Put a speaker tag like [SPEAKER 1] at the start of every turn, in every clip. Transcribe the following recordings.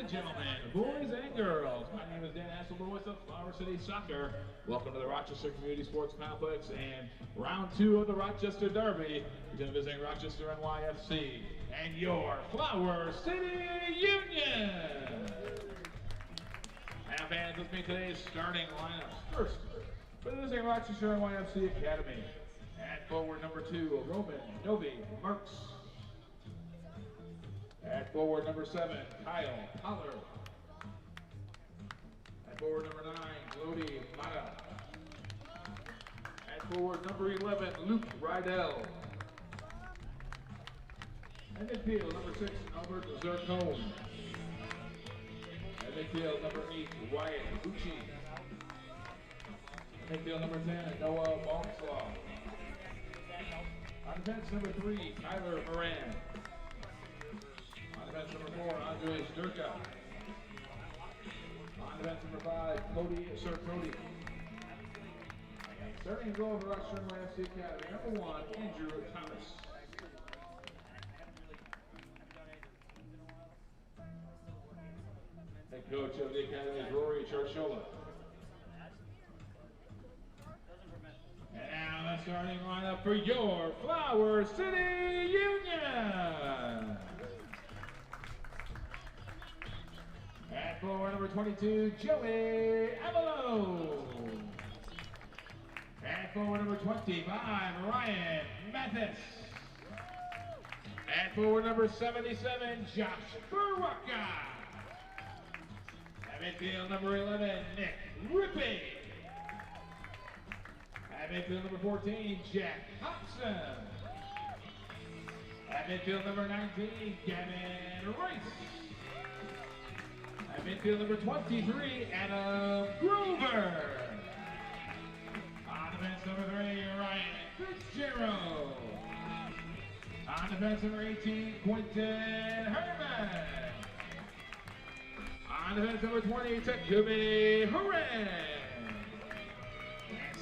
[SPEAKER 1] and gentlemen, boys and girls, my name is Dan Hasselboy of Flower City Soccer. Welcome to the Rochester Community Sports Complex and round 2 of the Rochester Derby. We're visiting Rochester NYFC and your Flower City Union. Now fans, with me today's starting lineups. First, for the visiting Rochester NYFC Academy. At forward number 2, Roman Novi Merckx. At forward number 7, Kyle Pollard. At forward number 9, Lodi Mata. At forward number 11, Luke Rydell. At midfield number 6, Albert Zercone. At midfield number 8, Wyatt Ucci. At midfield number 10, Noah Balmslaw. On defense number 3, Tyler Moran. On defense number 4, Andres Durka. On defense number 5, Cody Sircody. Starting goal for Rochester NYFC Academy, number 1, Andrew Thomas. Head coach of the Academy is Rory Charchola. And now the starting lineup for your Flower City Union. At forward number 22, Joey Avalo. At forward number 25, Ryan Mathis. At forward number 77, Josh Baraka. At midfield number 11, Nick Rippey. At midfield number 14, Jack Hobson. At midfield number 19, Gavin Rice. At midfield number 23, Adam Grover. On defense number 3, Ryan Fitzgerald. On defense number 18, Quentin Herman. On defense number 20, Takumi Horan.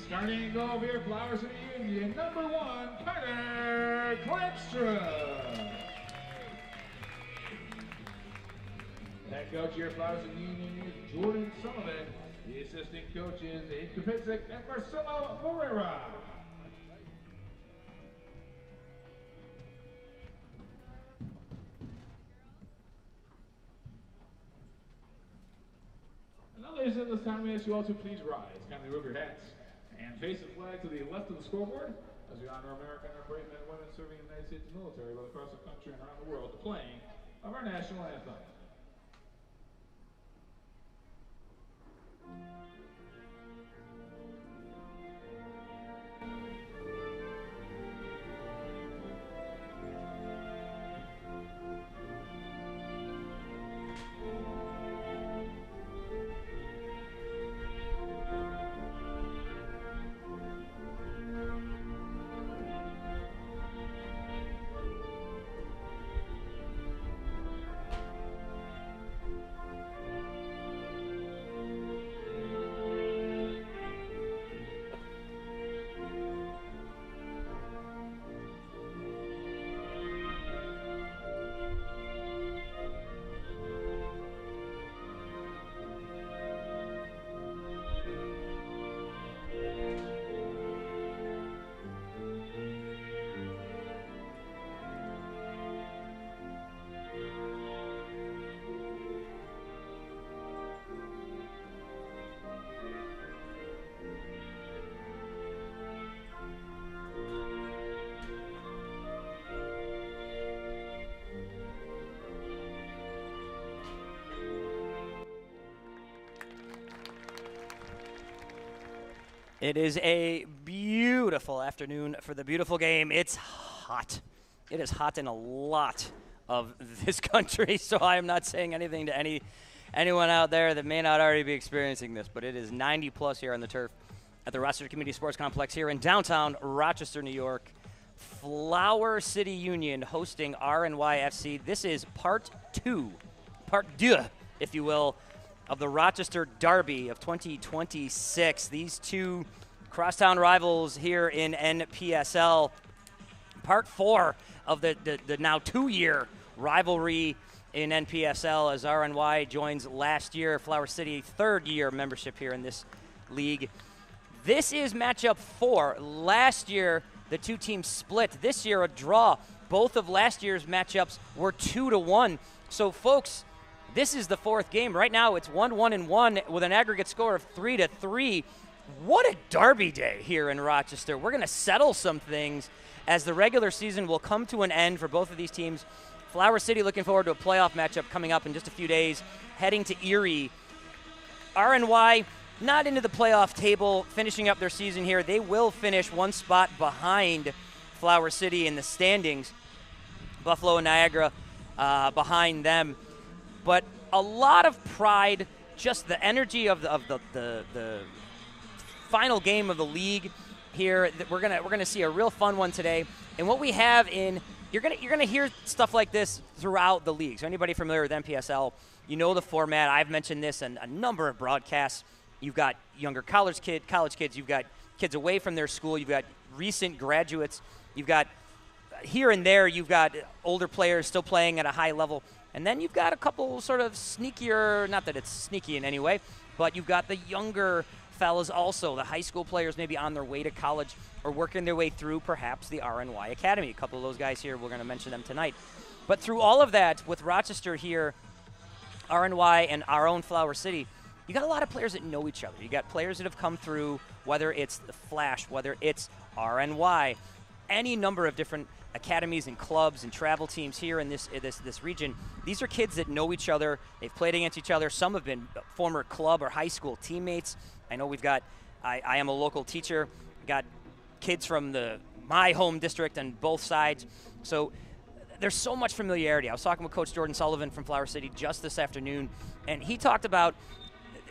[SPEAKER 1] Starting goal for your Flower City Union, number 1, Carter Clanstra. Head coach of your Flower City Union is Jordan Sullivan. The assistant coaches, Abe Kapitzik and Marcelo Moreira. And now, ladies and gentlemen, this time we ask you all to please rise, kindly remove your hats, and face the flag to the left of the scoreboard as we honor American and our brave men and women serving in the United States military both across the country and around the world, the playing of our national anthem.
[SPEAKER 2] It is a beautiful afternoon for the beautiful game. It's hot. It is hot in a lot of this country, so I am not saying anything to anyone out there that may not already be experiencing this, but it is 90 plus here on the turf at the Rochester Community Sports Complex here in downtown Rochester, New York. Flower City Union hosting RNYFC. This is part two, if you will, of the Rochester Derby of 2026. These two crosstown rivals here in NPSL. Part 4 of the now 2-year rivalry in NPSL as RNY joins last year Flower City, third year membership here in this league. This is matchup 4. Last year, the two teams split. This year, a draw. Both of last year's matchups were 2-1. So, folks, this is the 4th game. Right now, it's 1-1-1 with an aggregate score of 3-3. What a derby day here in Rochester. We're going to settle some things as the regular season will come to an end for both of these teams. Flower City looking forward to a playoff matchup coming up in just a few days, heading to Erie. RNY not into the playoff table, finishing up their season here. They will finish one spot behind Flower City in the standings. Buffalo and Niagara behind them. But a lot of pride, just the energy of the final game of the league here. We're gonna see a real fun one today. And what we have in you're gonna hear stuff like this throughout the league. So anybody familiar with NPSL, you know the format. I've mentioned this in a number of broadcasts. You've got younger college kids. You've got kids away from their school. You've got recent graduates. You've got here and there. You've got older players still playing at a high level. And then you've got a couple sort of sneakier, not that it's sneaky in any way, but you've got the younger fellas also, the high school players maybe on their way to college or working their way through perhaps the RNY Academy. A couple of those guys here, we're going to mention them tonight. But through all of that, with Rochester here, RNY and our own Flower City, you got a lot of players that know each other. You got players that have come through, whether it's the Flash, whether it's RNY, any number of different academies and clubs and travel teams here in this region. These are kids that know each other. They've played against each other. Some have been former club or high school teammates. I know we've got, I am a local teacher, got kids from my home district on both sides. So there's so much familiarity. I was talking with Coach Jordan Sullivan from Flower City just this afternoon, and he talked about,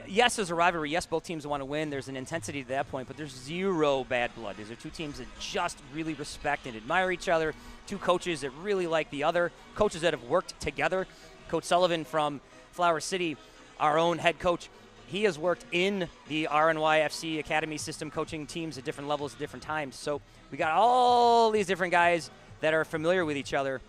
[SPEAKER 2] yes, there's a rivalry. Yes, both teams want to win. There's an intensity to that point, but there's zero bad blood. These are two teams that just really respect and admire each other, two coaches that really like the other, coaches that have worked together. Coach Sullivan from Flower City, our own head coach, he has worked in the RNYFC Academy system, coaching teams at different levels at different times. So we got all these different guys that are familiar with each other,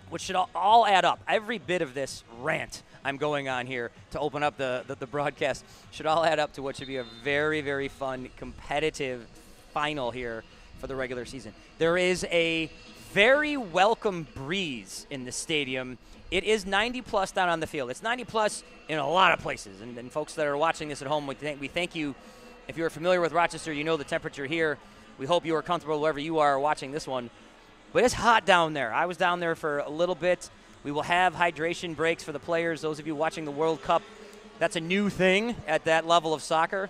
[SPEAKER 2] which should all add up. Every bit of this rant I'm going on here to open up the broadcast should all add up to what should be a very, very fun, competitive final here for the regular season. There is a very welcome breeze in the stadium. It is 90-plus down on the field. It's 90-plus in a lot of places. And folks that are watching this at home, we thank you. If you're familiar with Rochester, you know the temperature here. We hope you are comfortable wherever you are watching this one. But it's hot down there. I was down there for a little bit. We will have hydration breaks for the players. Those of you watching the World Cup, that's a new thing at that level of soccer.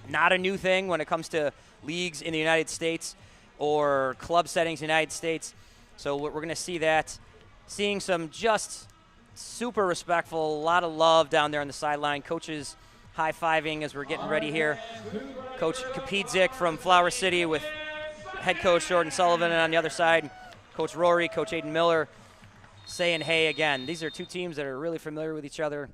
[SPEAKER 2] Not a new thing when it comes to leagues in the United States or club settings in the United States. So we're going to see that. Seeing some just super respectful, a lot of love down there on the sideline. Coaches high-fiving as we're getting ready here. Coach Kapidzik from Flower City with head coach Jordan Sullivan, and on the other side, Coach Rory, Coach Aiden Miller, saying hey again. These are two teams that are really familiar with each other,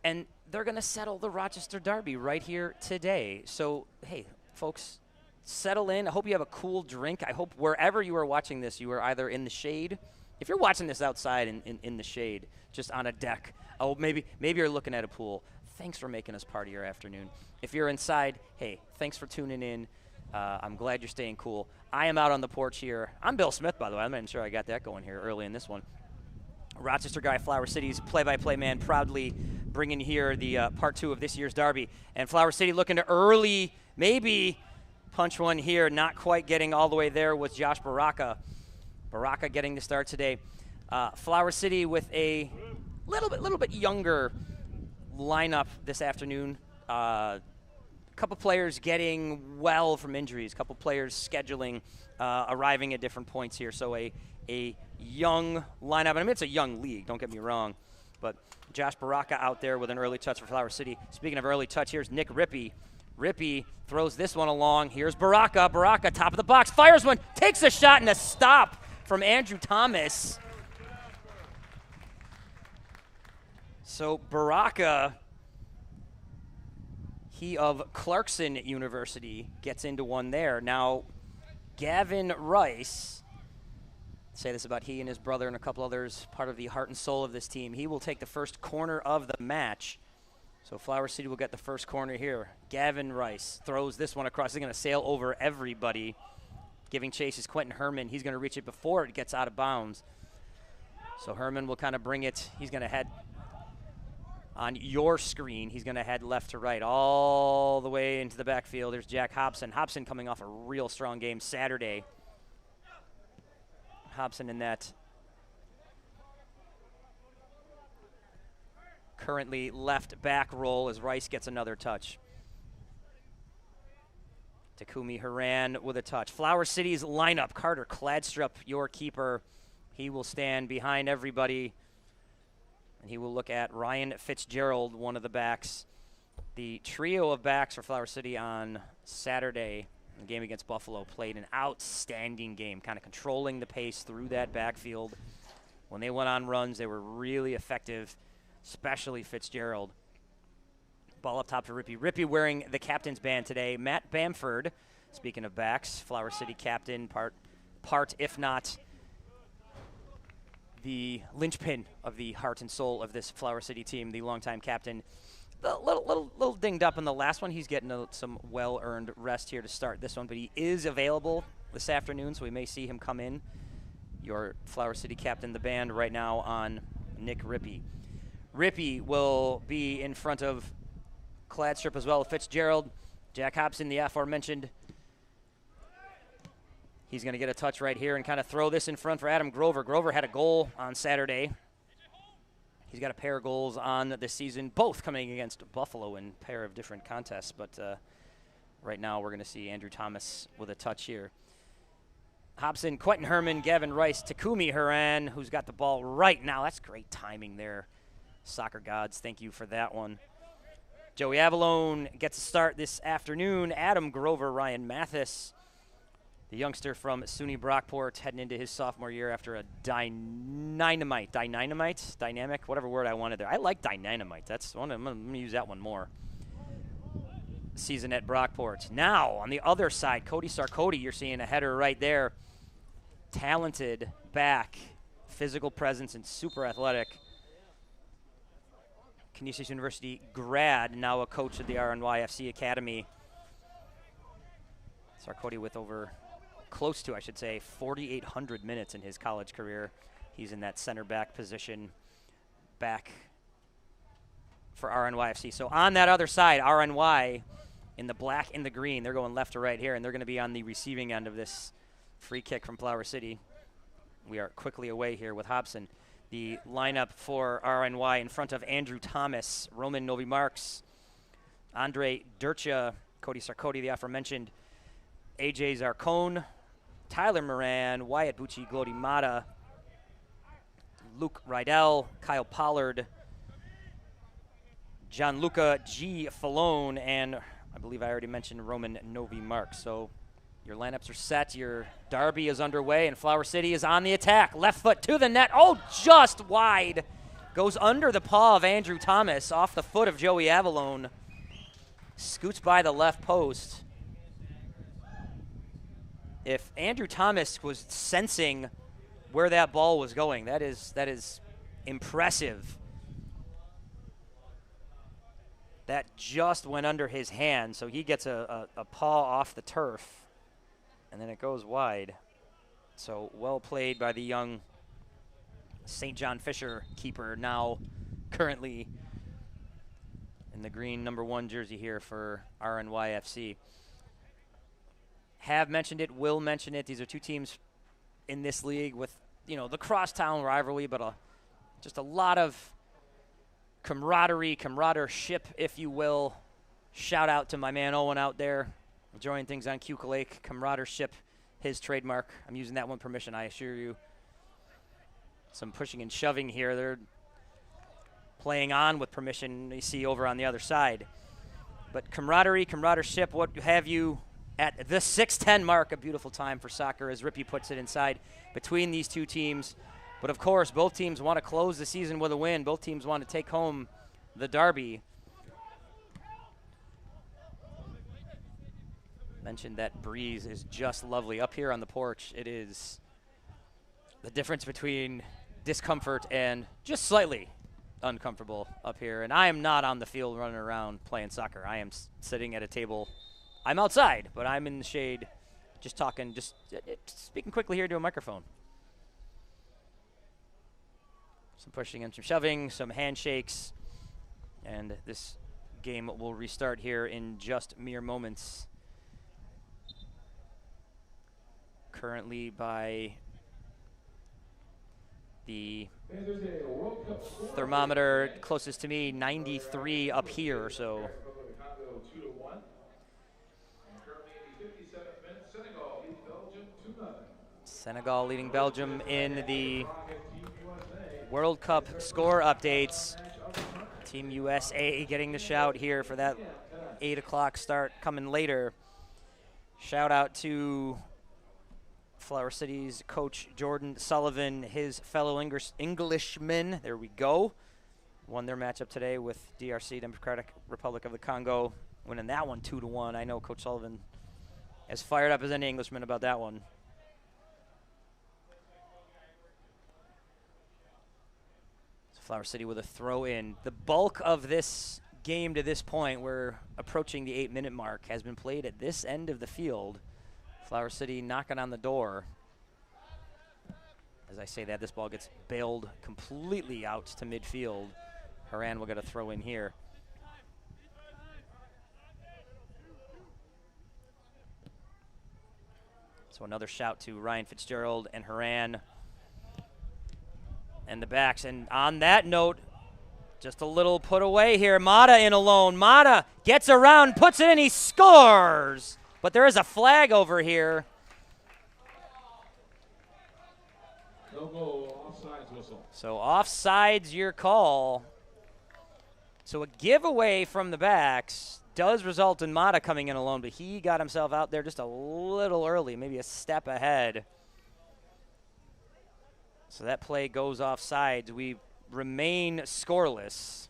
[SPEAKER 2] and they're going to settle the Rochester Derby right here today. So, hey, folks, settle in. I hope you have a cool drink. I hope wherever you are watching this, you are either in the shade. If you're watching this outside in the shade, just on a deck, oh, maybe you're looking at a pool, thanks for making us part of your afternoon. If you're inside, hey, thanks for tuning in. I'm glad you're staying cool. I am out on the porch here. I'm Bill Smith, by the way. I'm not even sure I got that going here early in this one. Rochester guy, Flower City's play-by-play man, proudly bringing here the part 2 of this year's derby. And Flower City looking to early, maybe punch one here. Not quite getting all the way there was Josh Baraka. Baraka getting the start today. Flower City with a little bit younger lineup this afternoon. Couple players getting well from injuries, couple players scheduling, arriving at different points here. So a young lineup. I mean, it's a young league, don't get me wrong. But Josh Baraka out there with an early touch for Flower City. Speaking of early touch, here's Nick Rippey. Rippey throws this one along. Here's Baraka. Baraka, top of the box, fires one, takes a shot, and a stop from Andrew Thomas. So Baraka, he of Clarkson University, gets into one there. Now, Gavin Rice say this about he and his brother and a couple others, part of the heart and soul of this team. He will take the first corner of the match. So Flower City will get the first corner here. Gavin Rice throws this one across. He's going to sail over everybody. Giving chase is Quentin Herman. He's going to reach it before it gets out of bounds. So Herman will kind of bring it. He's going to head on your screen. He's going to head left to right all the way into the backfield. There's Jack Hobson. Hobson coming off a real strong game Saturday. Hobson in that currently left back role as Rice gets another touch. Takumi Haran with a touch. Flower City's lineup. Carter Kladstrup, your keeper. He will stand behind everybody, and he will look at Ryan Fitzgerald, one of the backs. The trio of backs for Flower City on Saturday, the game against Buffalo, played an outstanding game, kind of controlling the pace through that backfield. When they went on runs, they were really effective, especially Fitzgerald. Ball up top for Rippy. Rippy wearing the captain's band today. Matt Bamford, speaking of backs, Flower City captain, part if not the linchpin of the heart and soul of this Flower City team, the longtime captain. A little dinged up in the last one. He's getting some well-earned rest here to start this one, but he is available this afternoon, so we may see him come in. Your Flower City captain, the band right now on Nick Rippy. Rippy will be in front of Kladstrup as well. Fitzgerald, Jack Hobson, the aforementioned. He's going to get a touch right here and kind of throw this in front for Adam Grover. Grover had a goal on Saturday. He's got a pair of goals on this season, both coming against Buffalo in a pair of different contests. But right now we're going to see Andrew Thomas with a touch here. Hobson, Quentin Herman, Gavin Rice, Takumi Haran, who's got the ball right now. That's great timing there. Soccer gods, thank you for that one. Joey Avalone gets a start this afternoon. Adam Grover, Ryan Mathis, the youngster from SUNY Brockport, heading into his sophomore year after a dynamic, whatever word I wanted there. I like dynamite. That's one. I'm going to use that one more. Season at Brockport. Now, on the other side, Cody Sarkody, you're seeing a header right there. Talented back, physical presence, and super athletic. Canisius University grad, now a coach of the RNYFC Academy. Sarkody with close to 4,800 minutes in his college career. He's in that center back position back for RNYFC. So on that other side, RNY in the black and the green, they're going left to right here, and they're going to be on the receiving end of this free kick from Flower City. We are quickly away here with Hobson. The lineup for RNY in front of Andrew Thomas, Roman Novi Marks, Andre Durcha, Cody Sarkody, the aforementioned, AJ Zarcone, Tyler Moran, Wyatt Bucci, Glody Mata, Luke Rydell, Kyle Pollard, Gianluca G. Falone, and I believe I already mentioned Roman Novi Marks. So your lineups are set. Your derby is underway, and Flower City is on the attack. Left foot to the net. Oh, just wide. Goes under the paw of Andrew Thomas, off the foot of Joey Avalone. Scoots by the left post. If Andrew Thomas was sensing where that ball was going, that is impressive. That just went under his hand, so he gets a paw off the turf. And then it goes wide. So well played by the young St. John Fisher keeper, now currently in the green #1 jersey here for RNYFC. Have mentioned it, will mention it. These are two teams in this league with, the crosstown rivalry, but just a lot of camaradereship, if you will. Shout out to my man Owen out there, enjoying things on Cuca Lake. Camaradereship, his trademark. I'm using that one permission, I assure you. Some pushing and shoving here. They're playing on with permission, you see over on the other side. But camaradereship, what have you, at the 6:10 mark, a beautiful time for soccer as Rippy puts it inside between these two teams. But of course, both teams want to close the season with a win. Both teams want to take home the derby. Mentioned that breeze is just lovely. Up here on the porch, it is the difference between discomfort and just slightly uncomfortable up here. And I am not on the field running around playing soccer. I am sitting at a table. I'm outside, but I'm in the shade just talking, just speaking quickly here to a microphone. Some pushing and some shoving, some handshakes, and this game will restart here in just mere moments. Currently by the thermometer closest to me, 93 up here, so. Senegal leading Belgium in the World Cup score updates. Team USA getting the shout here for that 8 o'clock start coming later. Shout out to Flower City's coach Jordan Sullivan, his fellow Englishmen. There we go. Won their matchup today with DRC, Democratic Republic of the Congo, winning that one 2-1. I know Coach Sullivan as fired up as any Englishman about that one. So Flower City with a throw in. The bulk of this game to this point, we're approaching the 8-minute mark, has been played at this end of the field. Flower City knocking on the door. As I say that, this ball gets bailed completely out to midfield. Haran will get a throw in here. So another shout to Ryan Fitzgerald and Haran and the backs. And on that note, just a little put away here. Mata in alone. Mata gets around, puts it in, he scores! But there is a flag over here.
[SPEAKER 1] No goal, offsides whistle.
[SPEAKER 2] So offsides your call. So a giveaway from the backs does result in Mata coming in alone, but he got himself out there just a little early, maybe a step ahead. So that play goes offsides. We remain scoreless.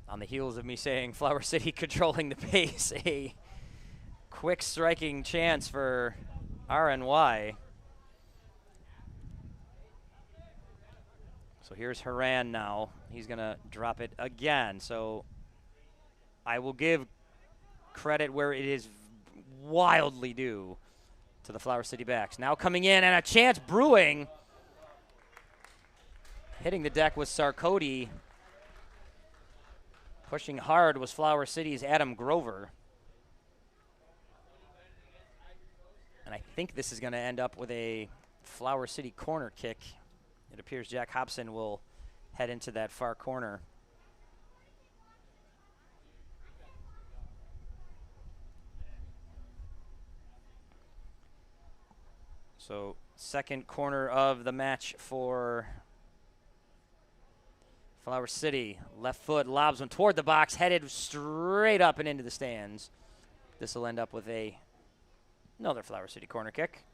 [SPEAKER 2] On the heels of me saying Flower City controlling the pace, a quick striking chance for RNY. So here's Haran now. He's going to drop it again. So I will give credit where it is wildly due to the Flower City backs. Now coming in and a chance brewing. Hitting the deck was Sarkodie. Pushing hard was Flower City's Adam Grover. And I think this is going to end up with a Flower City corner kick. It appears Jack Hobson will head into that far corner. So second corner of the match for Flower City. Left foot lobs one toward the box, headed straight up and into the stands. This will end up with another Flower City corner kick.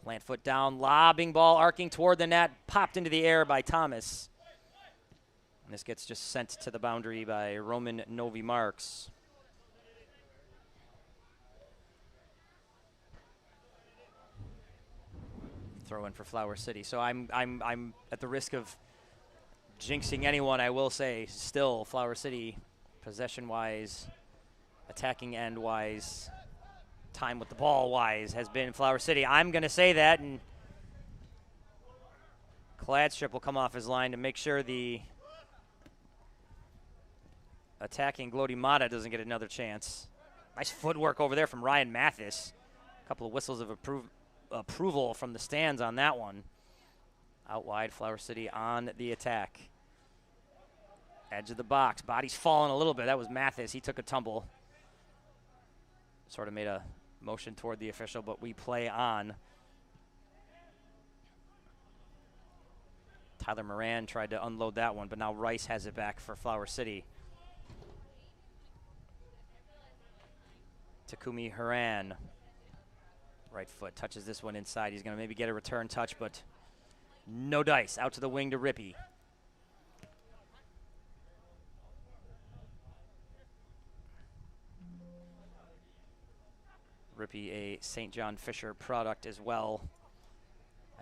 [SPEAKER 2] Plant foot down, lobbing ball, arcing toward the net, popped into the air by Thomas. And this gets just sent to the boundary by Roman Novi Marks. Throw in for Flower City. So I'm at the risk of jinxing anyone. I will say still Flower City, possession-wise, attacking end-wise, time with the ball-wise, has been Flower City. I'm going to say that, and Kladstrup will come off his line to make sure the attacking Glody Mata doesn't get another chance. Nice footwork over there from Ryan Mathis. A couple of whistles of approval from the stands on that one. Out wide, Flower City on the attack. Edge of the box. Body's falling a little bit. That was Mathis. He took a tumble. Sort of made a motion toward the official, but we play on. Tyler Moran tried to unload that one, but now Rice has it back for Flower City. Takumi Haran. Right foot touches this one inside. He's going to maybe get a return touch, but no dice. Out to the wing to Rippey. Rippey, a St. John Fisher product as well.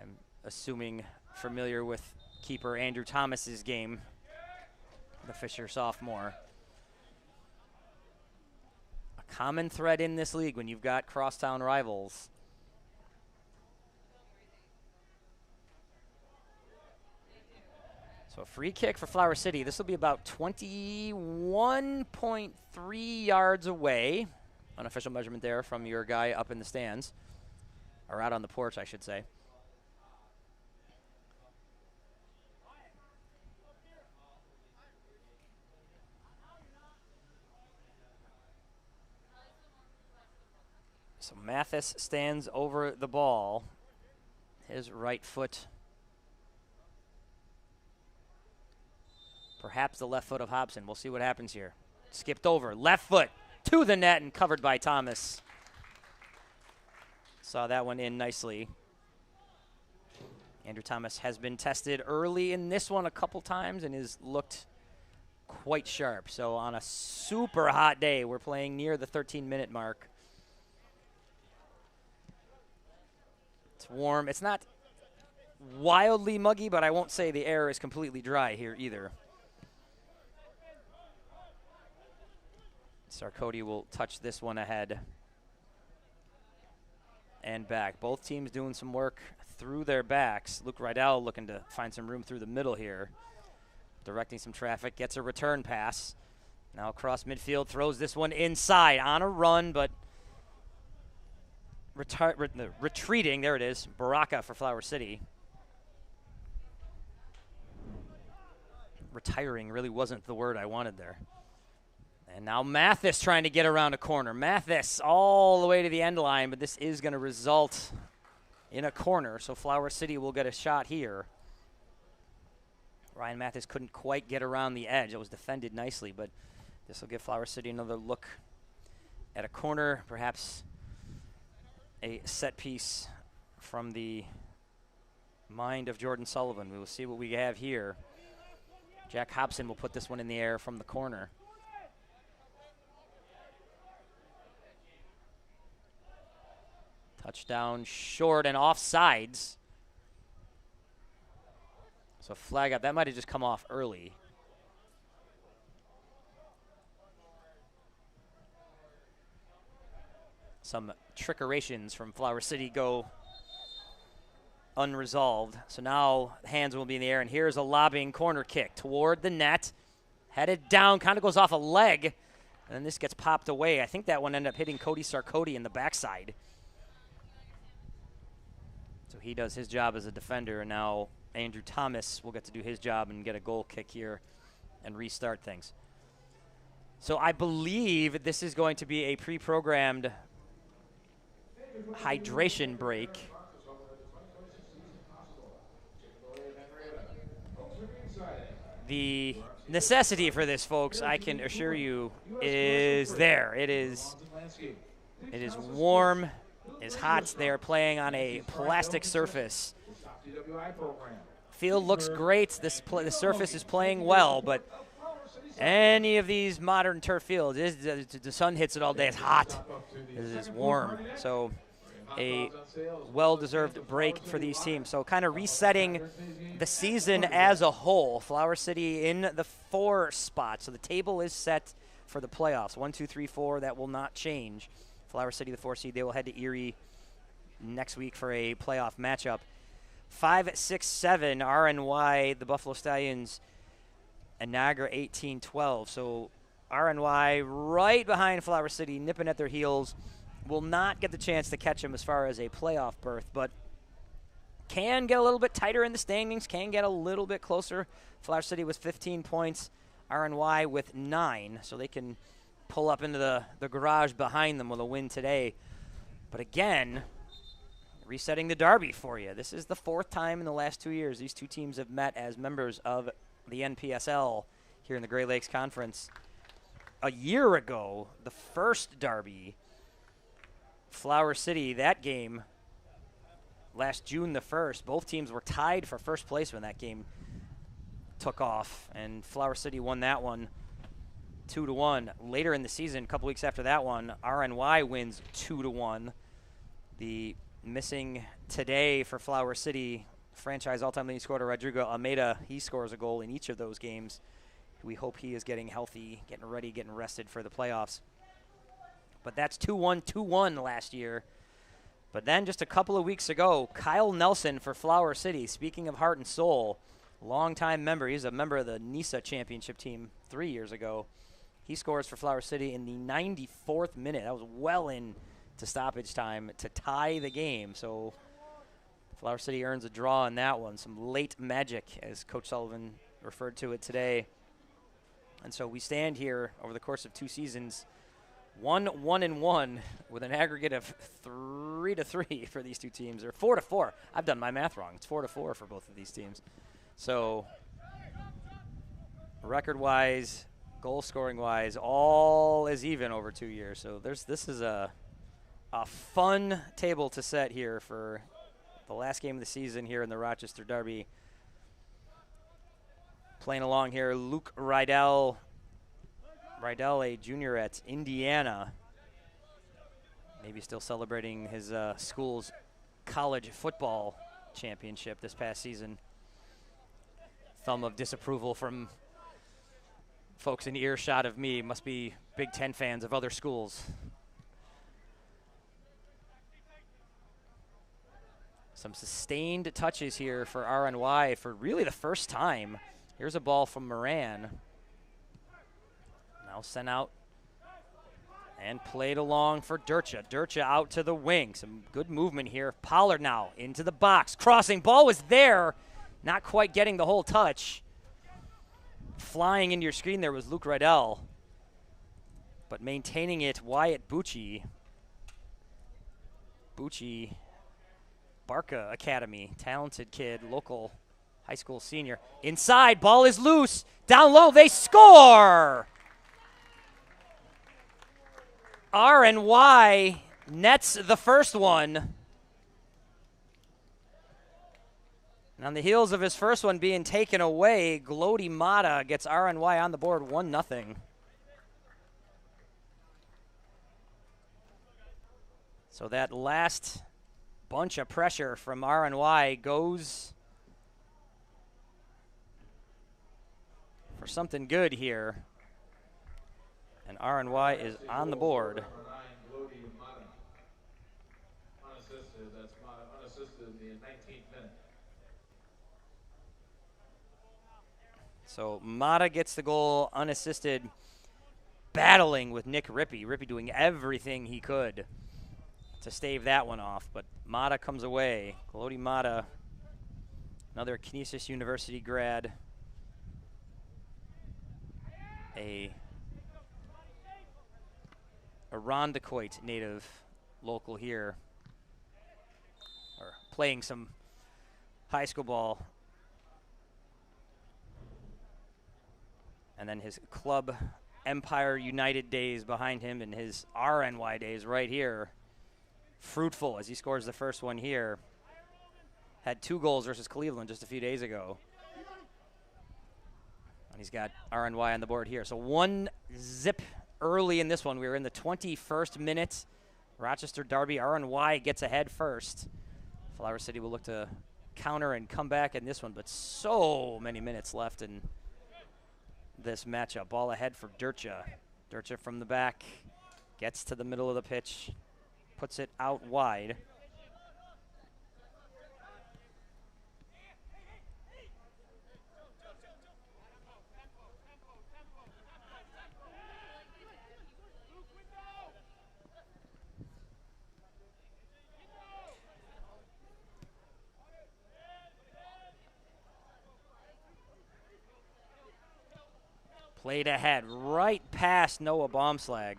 [SPEAKER 2] I'm assuming familiar with keeper Andrew Thomas's game, the Fisher sophomore. A common thread in this league when you've got crosstown rivals. So a free kick for Flower City. This will be about 21.3 yards away. Unofficial measurement there from your guy up in the stands, or out on the porch, I should say. So Mathis stands over the ball. His right foot, perhaps the left foot of Hobson. We'll see what happens here. Skipped over, left foot to the net and covered by Thomas. Saw that one in nicely. Andrew Thomas has been tested early in this one a couple times and has looked quite sharp. So on a super hot day, we're playing near the 13-minute mark. It's warm. It's not wildly muggy, but I won't say the air is completely dry here either. Sarkodie will touch this one ahead and back. Both teams doing some work through their backs. Luke Rydell looking to find some room through the middle here. Directing some traffic, gets a return pass. Now across midfield, throws this one inside on a run, but retreating. There it is. Baraka for Flower City. Retiring really wasn't the word I wanted there. And now Mathis trying to get around a corner. Mathis all the way to the end line, but this is going to result in a corner, so Flower City will get a shot here. Ryan Mathis couldn't quite get around the edge. It was defended nicely, but this will give Flower City another look at a corner, perhaps a set piece from the mind of Jordan Sullivan. We will see what we have here. Jack Hobson will put this one in the air from the corner. Touchdown short and offsides. So flag up. That might have just come off early. Some trickerations from Flower City go unresolved. So now hands will be in the air, and here's a lobbing corner kick toward the net. Headed down, kind of goes off a leg, and then this gets popped away. I think that one ended up hitting Cody Sarkodie in the backside. So he does his job as a defender, and now Andrew Thomas will get to do his job and get a goal kick here and restart things. So I believe this is going to be a pre-programmed hydration break. The necessity for this, folks, I can assure you, is there. It is warm. Is hot. They are playing on a plastic surface. Field looks great. The surface is playing well, but any of these modern turf fields, the sun hits it all day. It's hot. It is warm. So a well-deserved break for these teams. So kind of resetting the season as a whole. Flower City in the 4 spot. So the table is set for the playoffs. 1, 2, 3, 4. That will not change. Flower City, the 4 seed, they will head to Erie next week for a playoff matchup. 5, 6, 7, RNY, the Buffalo Stallions, and Niagara 18-12. So RNY right behind Flower City, nipping at their heels. Will not get the chance to catch them as far as a playoff berth, but can get a little bit tighter in the standings, can get a little bit closer. Flower City with 15 points, RNY with 9, so they can pull up into the garage behind them with a win today. But again, resetting the derby for you. This is the 4th time in the last 2 years these two teams have met as members of the NPSL here in the Great Lakes Conference. A year ago, the first derby, Flower City, that game, last June the 1st, both teams were tied for first place when that game took off, and Flower City won that one 2-1. Later in the season, a couple weeks after that one, RNY wins 2-1. The missing today for Flower City franchise all-time leading scorer Rodrigo Almeida, he scores a goal in each of those games. We hope he is getting healthy, getting ready, getting rested for the playoffs. But that's 2-1 last year. But then just a couple of weeks ago, Kyle Nelson for Flower City, speaking of heart and soul, longtime member. He's a member of the NISA championship team 3 years ago. He scores for Flower City in the 94th minute. That was well into stoppage time to tie the game. So Flower City earns a draw in that one. Some late magic, as Coach Sullivan referred to it today. And so we stand here over the course of 2 seasons, 1-1-1 with an aggregate of 3-3 for these two teams, or 4-4. I've done my math wrong. It's 4-4 for both of these teams. So record-wise, goal-scoring-wise, all is even over 2 years. So this is a fun table to set here for the last game of the season here in the Rochester Derby. Playing along here, Luke Rydell, a junior at Indiana, maybe still celebrating his school's college football championship this past season. Thumb of disapproval from folks in earshot of me. Must be Big Ten fans of other schools. Some sustained touches here for RNY for really the first time. Here's a ball from Moran. Now sent out and played along for Durcha. Durcha out to the wing. Some good movement here. Pollard now into the box. Crossing. Ball was there. Not quite getting the whole touch. Flying into your screen there was Luke Rydell. But maintaining it, Wyatt Bucci. Bucci, Barca Academy. Talented kid, local high school senior. Inside, ball is loose. Down low, they score! RNY nets the first one. And on the heels of his first one being taken away, Glody Mata gets RNY on the board 1-0. So that last bunch of pressure from RNY goes for something good here. And RNY is on the board. So Mata gets the goal unassisted, battling with Nick Rippey. Rippey doing everything he could to stave that one off, but Mata comes away. Glody Mata, another Canisius University grad, a Irondequoit native, local here, or playing some high school ball. And then his club Empire United days behind him and his RNY days right here. Fruitful as he scores the first one here. Had 2 goals versus Cleveland just a few days ago. And he's got RNY on the board here. So 1-0 early in this one. We were in the 21st minute. Rochester Derby, RNY gets ahead first. Flower City will look to counter and come back in this one, but so many minutes left in this matchup. Ball ahead for Durcha. Durcha from the back, gets to the middle of the pitch, puts it out wide. Played ahead, right past Noah Baumslag.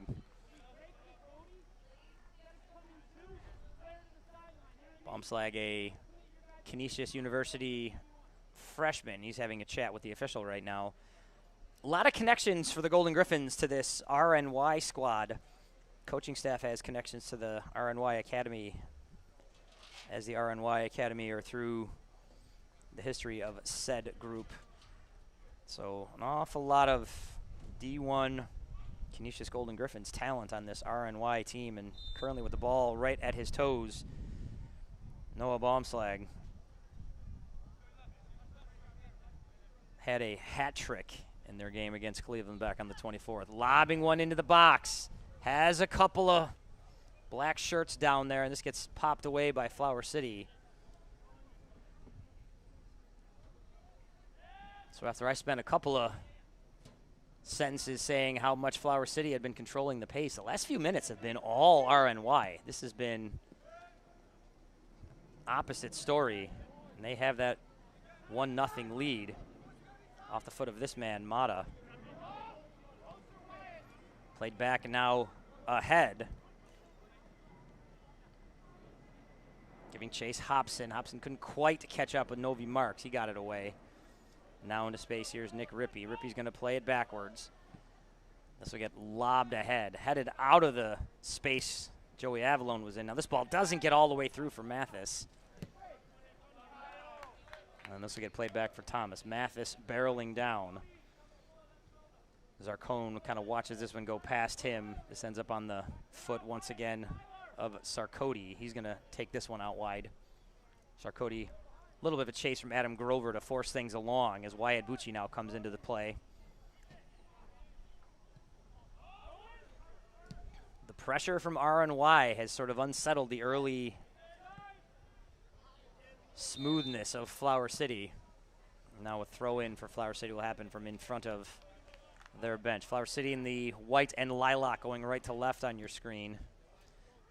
[SPEAKER 2] Baumslag, a Canisius University freshman. He's having a chat with the official right now. A lot of connections for the Golden Griffins to this RNY squad. coaching staff has connections to the RNY Academy, as the RNY Academy are through the history of said group. So an awful lot of D1 Canisius Golden Griffins talent on this RNY team, and currently with the ball right at his toes, Noah Baumslag had a hat trick in their game against Cleveland back on the 24th. Lobbing one into the box. Has a couple of black shirts down there, and this gets popped away by Flower City. So after I spent a couple of sentences saying how much Flower City had been controlling the pace, the last few minutes have been all RNY. This has been opposite story, and they have that 1-0 lead off the foot of this man, Mata. Played back and now ahead. Giving chase Hobson. Hobson couldn't quite catch up with Novi Marks. He got it away. Now into space, here's Nick Rippey. Rippey's going to play it backwards. This will get lobbed ahead. Headed out of the space Joey Avalone was in. Now this ball doesn't get all the way through for Mathis. And this will get played back for Thomas. Mathis barreling down. Zarcone kind of watches this one go past him. This ends up on the foot once again of Sarkoti. He's going to take this one out wide. Sarkoti, a little bit of a chase from Adam Grover to force things along as Wyatt Bucci now comes into the play. The pressure from RNY has sort of unsettled the early smoothness of Flower City. Now a throw in for Flower City will happen from in front of their bench. Flower City in the white and lilac going right to left on your screen.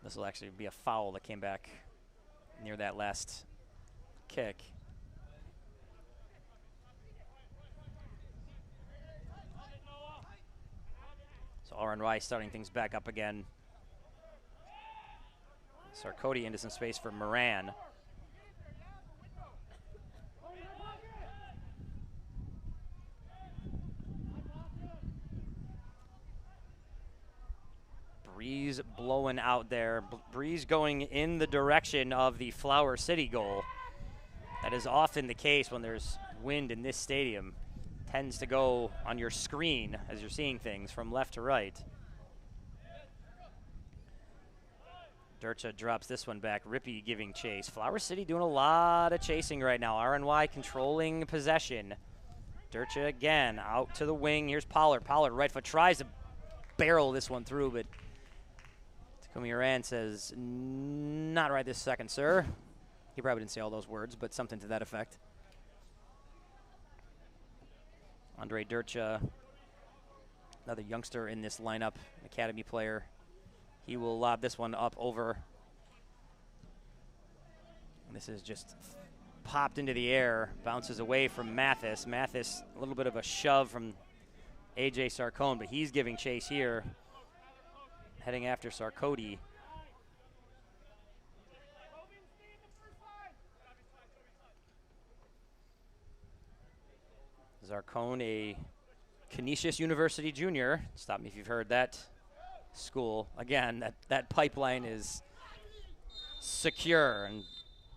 [SPEAKER 2] This will actually be a foul that came back near that last kick. So RNY starting things back up again. Sarkoti into some space for Moran. Breeze blowing out there. Breeze going in the direction of the Flower City goal. That is often the case when there's wind in this stadium. Tends to go on your screen as you're seeing things from left to right. Durcha drops this one back. Rippey giving chase. Flower City doing a lot of chasing right now. RNY controlling possession. Durcha again out to the wing. Here's Pollard. Pollard right foot tries to barrel this one through, but Takumi Moran says, not right this second, sir. He probably didn't say all those words, but something to that effect. Andre Durcha, another youngster in this lineup, academy player. He will lob this one up over. And this is just popped into the air, bounces away from Mathis. Mathis, a little bit of a shove from A.J. Sarcone, but he's giving chase here, heading after Sarkoti. Zarcone, a Canisius University junior. Stop me if you've heard that school. Again, that pipeline is secure. And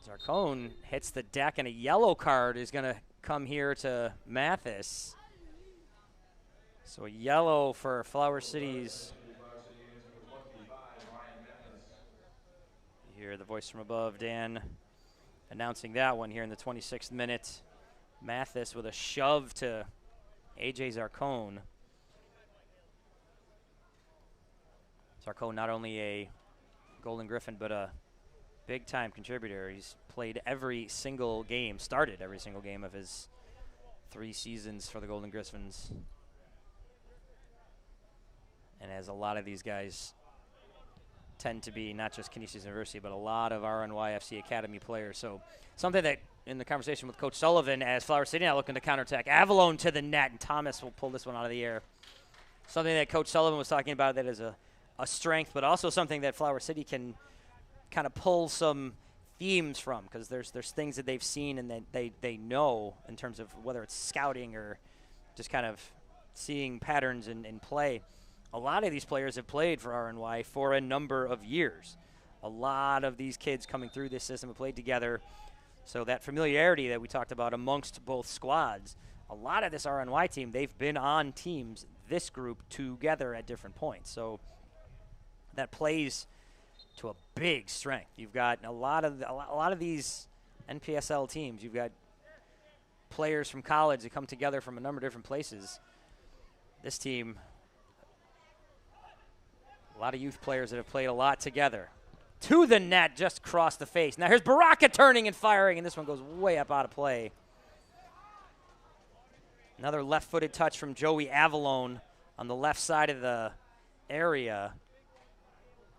[SPEAKER 2] Zarcone hits the deck, and a yellow card is going to come here to Mathis. So a yellow for Flower City's. You hear the voice from above, Dan, announcing that one here in the 26th minute. Mathis with a shove to A.J. Zarcone. Zarcone not only a Golden Griffin, but a big-time contributor. He's played every single game, started every single game of his 3 seasons for the Golden Griffins. And as a lot of these guys tend to be not just Canisius University, but a lot of RNYFC Academy players. So something that in the conversation with Coach Sullivan, as Flower City now looking to counterattack, Avalone to the net, and Thomas will pull this one out of the air. Something that Coach Sullivan was talking about that is a strength, but also something that Flower City can kind of pull some themes from, because there's things that they've seen and that they know in terms of whether it's scouting or just kind of seeing patterns in play. a lot of these players have played for RNY for a number of years. A lot of these kids coming through this system have played together. So that familiarity that we talked about amongst both squads, a lot of this RNY team, they've been on teams, this group, together at different points. So that plays to a big strength. You've got a lot of these NPSL teams. You've got players from college that come together from a number of different places. This team, a lot of youth players that have played a lot together. To the net, just across the face. Now here's Baraka turning and firing, and this one goes way up out of play. Another left-footed touch from Joey Avalone on the left side of the area.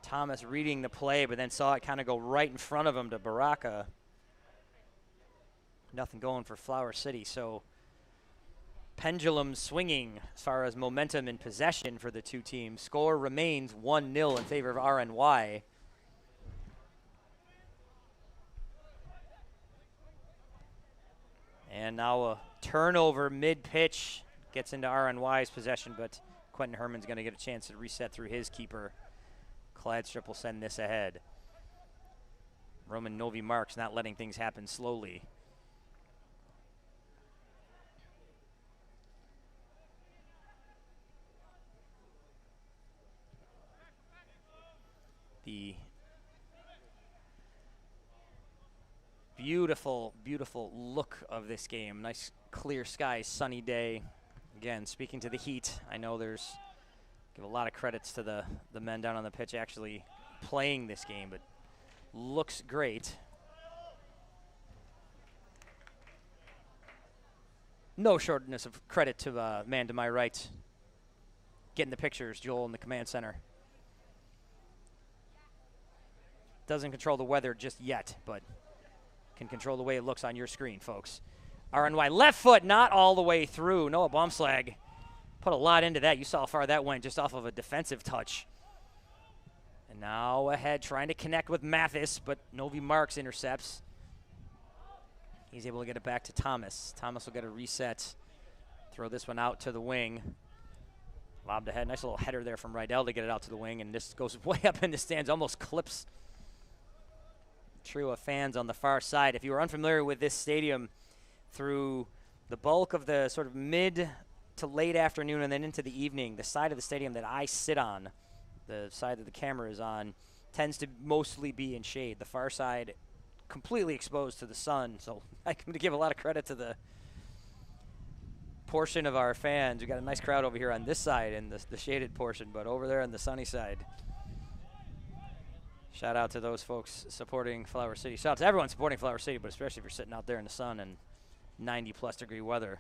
[SPEAKER 2] Thomas reading the play, but then saw it kind of go right in front of him to Baraka. Nothing going for Flower City, so pendulum swinging as far as momentum and possession for the two teams. Score remains 1-0 in favor of RNY. And now a turnover mid-pitch gets into RNY's possession, but Quentin Herman's going to get a chance to reset through his keeper. Cladstrip will send this ahead. Roman Novi Marks not letting things happen slowly. The beautiful, beautiful look of this game. Nice clear skies, sunny day. Again, speaking to the heat, I know give a lot of credits to the men down on the pitch actually playing this game, but looks great. No shortness of credit to the man to my right. Getting the pictures, Joel in the command center. Doesn't control the weather just yet, but can control the way it looks on your screen, folks. RNY left foot, not all the way through. Noah Baumslag put a lot into that. You saw how far that went just off of a defensive touch. And now ahead, trying to connect with Mathis, but Novi Marks intercepts. He's able to get it back to Thomas. Thomas will get a reset. Throw this one out to the wing. Lobbed ahead. Nice little header there from Rydell to get it out to the wing, and this goes way up in the stands, almost clips trio of fans on the far side. If you were unfamiliar with this stadium, through the bulk of the sort of mid to late afternoon and then into the evening, the side of the stadium that I sit on, the side that the camera is on, tends to mostly be in shade. The far side completely exposed to the sun, so I'm going to give a lot of credit to the portion of our fans. We've got a nice crowd over here on this side in the shaded portion, but over there on the sunny side, shout out to those folks supporting Flower City. Shout out to everyone supporting Flower City, but especially if you're sitting out there in the sun and 90-plus degree weather.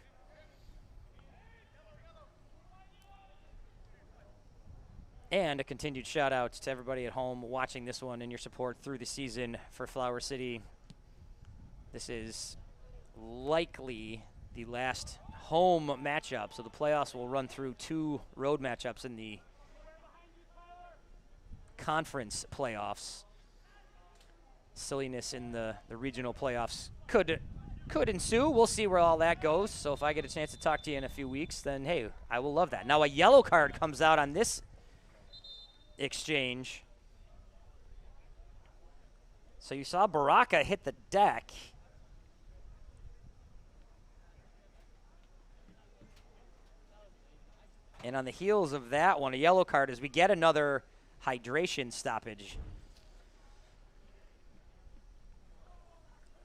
[SPEAKER 2] And a continued shout out to everybody at home watching this one and your support through the season for Flower City. This is likely the last home matchup, so the playoffs will run through 2 road matchups in the conference playoffs. Silliness in the regional playoffs could ensue. We'll see where all that goes. So if I get a chance to talk to you in a few weeks, then hey, I will love that. Now a yellow card comes out on this exchange. So you saw Baraka hit the deck. And on the heels of that one, a yellow card, as we get another hydration stoppage.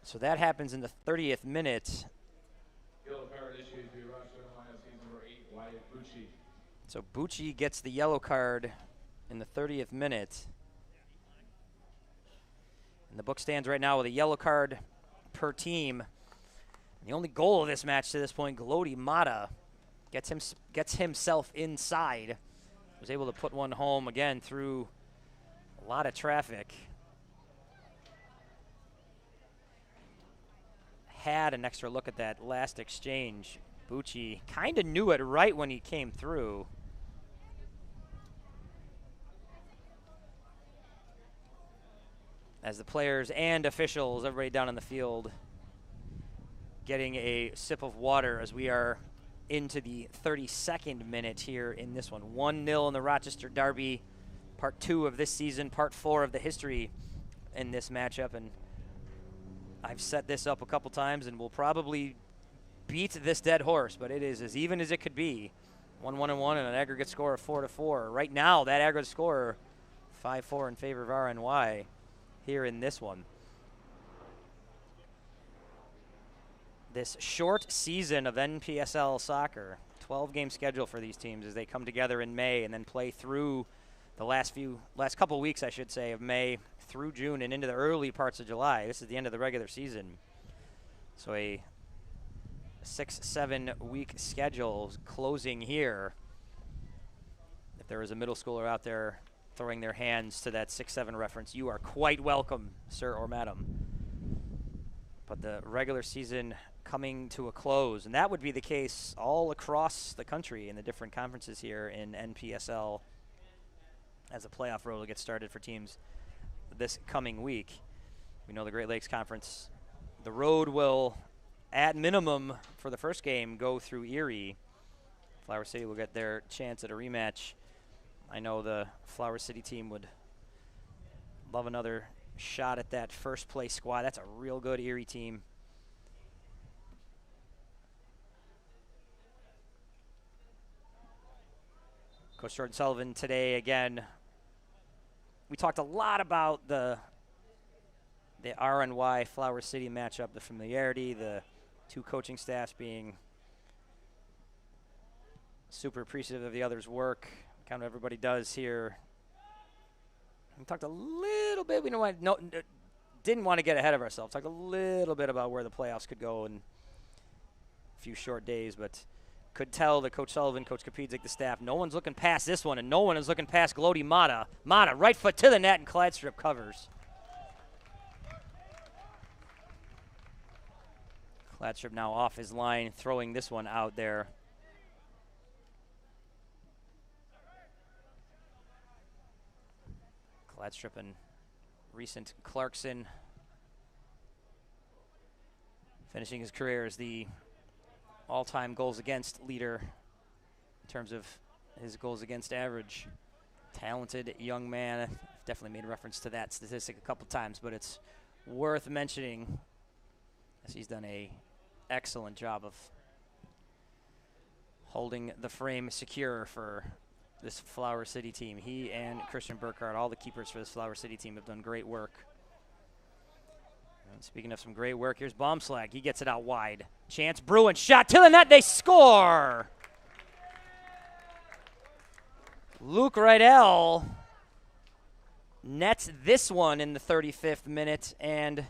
[SPEAKER 2] So that happens in the 30th minute.
[SPEAKER 1] Yellow card issued to RNYFC number 8, Wyatt Bucci.
[SPEAKER 2] So Bucci gets the yellow card in the 30th minute. And the book stands right now with a yellow card per team. And the only goal of this match to this point, Glody Mata gets himself inside. Was able to put one home again through a lot of traffic. Had an extra look at that last exchange. Bucci kind of knew it right when he came through. As the players and officials, everybody down on the field, getting a sip of water as we are into the 32nd minute here in this one. 1-0 in the Rochester Derby, part 2 of this season, part 4 of the history in this matchup. And I've set this up a couple times and will probably beat this dead horse, but it is as even as it could be. 1-1-1 and an aggregate score of 4-4. Right now, that aggregate score, 5-4 in favor of RNY here in this one. This short season of NPSL soccer, 12-game schedule for these teams as they come together in May and then play through the last couple weeks, I should say, of May through June and into the early parts of July. This is the end of the regular season. So a 6-7 week schedule closing here. If there is a middle schooler out there throwing their hands to that 6-7 reference, you are quite welcome, sir or madam. But the regular season coming to a close, and that would be the case all across the country in the different conferences here in NPSL as the playoff road will get started for teams this coming week. We know the Great Lakes Conference, the road will, at minimum for the first game, go through Erie. Flower City will get their chance at a rematch. I know the Flower City team would love another shot at that first place squad. That's a real good Erie team. Coach Jordan Sullivan today again. We talked a lot about the RNY Flower City matchup, the familiarity, the two coaching staffs being super appreciative of the other's work. Kind of everybody does here. We talked a little bit. Didn't want to get ahead of ourselves. Talked a little bit about where the playoffs could go in a few short days, but could tell that Coach Sullivan, Coach Kapidzik, the staff, no one's looking past this one, and no one is looking past Glody Mata. Mata, right foot to the net, and Cladstrip covers. Cladstrip now off his line, throwing this one out there. Cladstrip and recent Clarkson finishing his career as the all-time goals against leader in terms of his goals against average. Talented young man. I've definitely made reference to that statistic a couple times, but it's worth mentioning as he's done a excellent job of holding the frame secure for this Flower City team. He and Christian Burkhardt, all the keepers for this Flower City team, have done great work. And speaking of some great work, here's Baumslag. He gets it out wide. Chance Bruin, shot to the net, they score! Luke Rydell nets this one in the 35th minute, and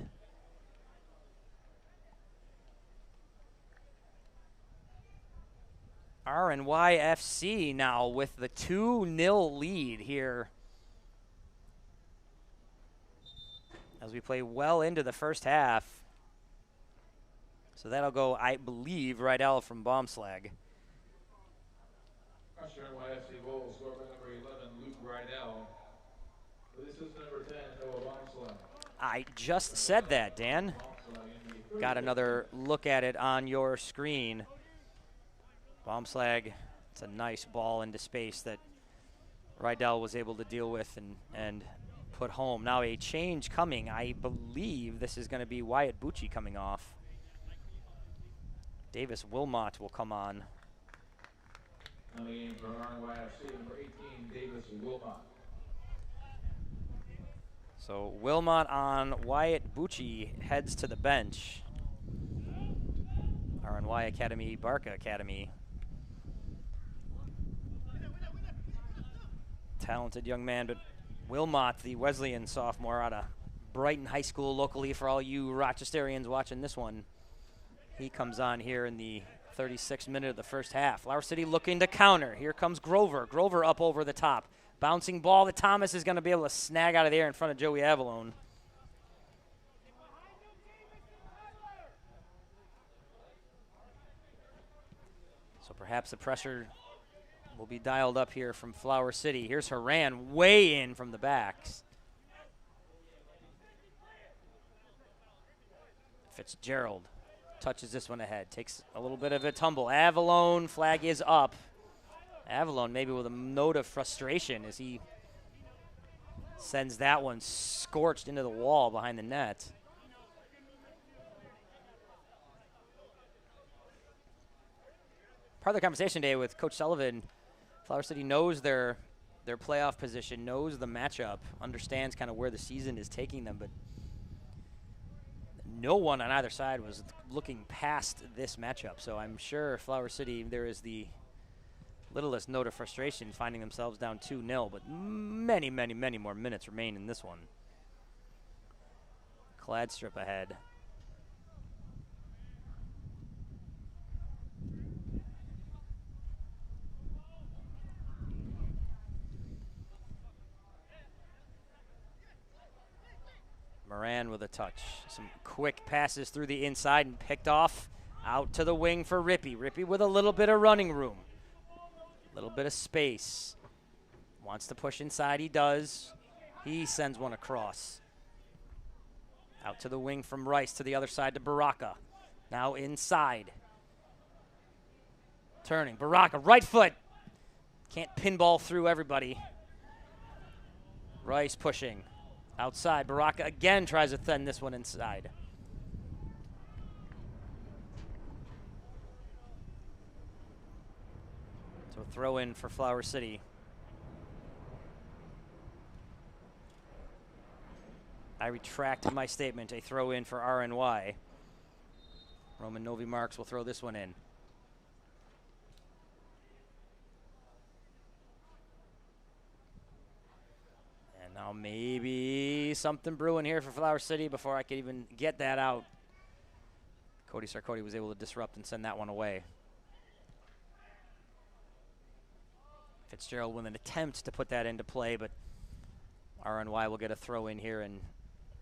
[SPEAKER 2] RNYFC now with the 2-0 lead here as we play well into the first half. So that'll go, I believe, Rydell from Baumslag.
[SPEAKER 1] RNYFC goal scored by number 11, Luke Rydell. This is number 10, Noah Baumslag.
[SPEAKER 2] I just said that, Dan. Got another look at it on your screen. Baumslag, it's a nice ball into space that Rydell was able to deal with and put home. Now a change coming. I believe this is going to be Wyatt Bucci coming off. Davis Wilmot will come on.
[SPEAKER 1] On the game for RNYFC, number 18, Davis Wilmot.
[SPEAKER 2] So Wilmot on, Wyatt Bucci heads to the bench. RNY Academy, Barca Academy. Talented young man, but Wilmot, the Wesleyan sophomore out of Brighton High School locally for all you Rochesterians watching this one. He comes on here in the 36th minute of the first half. Flower City looking to counter. Here comes Grover. Grover up over the top. Bouncing ball that Thomas is going to be able to snag out of the air in front of Joey Avalone. So perhaps the pressure will be dialed up here from Flower City. Here's Haran way in from the backs. Fitzgerald touches this one ahead. Takes a little bit of a tumble. Avalone, flag is up. Avalone maybe with a note of frustration as he sends that one scorched into the wall behind the net. Part of the conversation today with Coach Sullivan, Flower City knows their playoff position, knows the matchup, understands kind of where the season is taking them, but no one on either side was looking past this matchup. So I'm sure Flower City, there is the littlest note of frustration finding themselves down 2-0, but many, many, many more minutes remain in this one. Cladstrip ahead. Moran with a touch. Some quick passes through the inside and picked off out to the wing for Rippey. Rippey with a little bit of running room. A little bit of space. Wants to push inside, he does. He sends one across. Out to the wing from Rice to the other side to Baraka. Now inside. Turning, Baraka, right foot. Can't pinball through everybody. Rice pushing. Outside, Baraka again tries to send this one inside. So a throw in for Flower City. I retract my statement, a throw in for RNY. Roman Novi Marks will throw this one in. Now maybe something brewing here for Flower City before I could even get that out. Cody Sarkoty was able to disrupt and send that one away. Fitzgerald with an attempt to put that into play, but RNY will get a throw in here and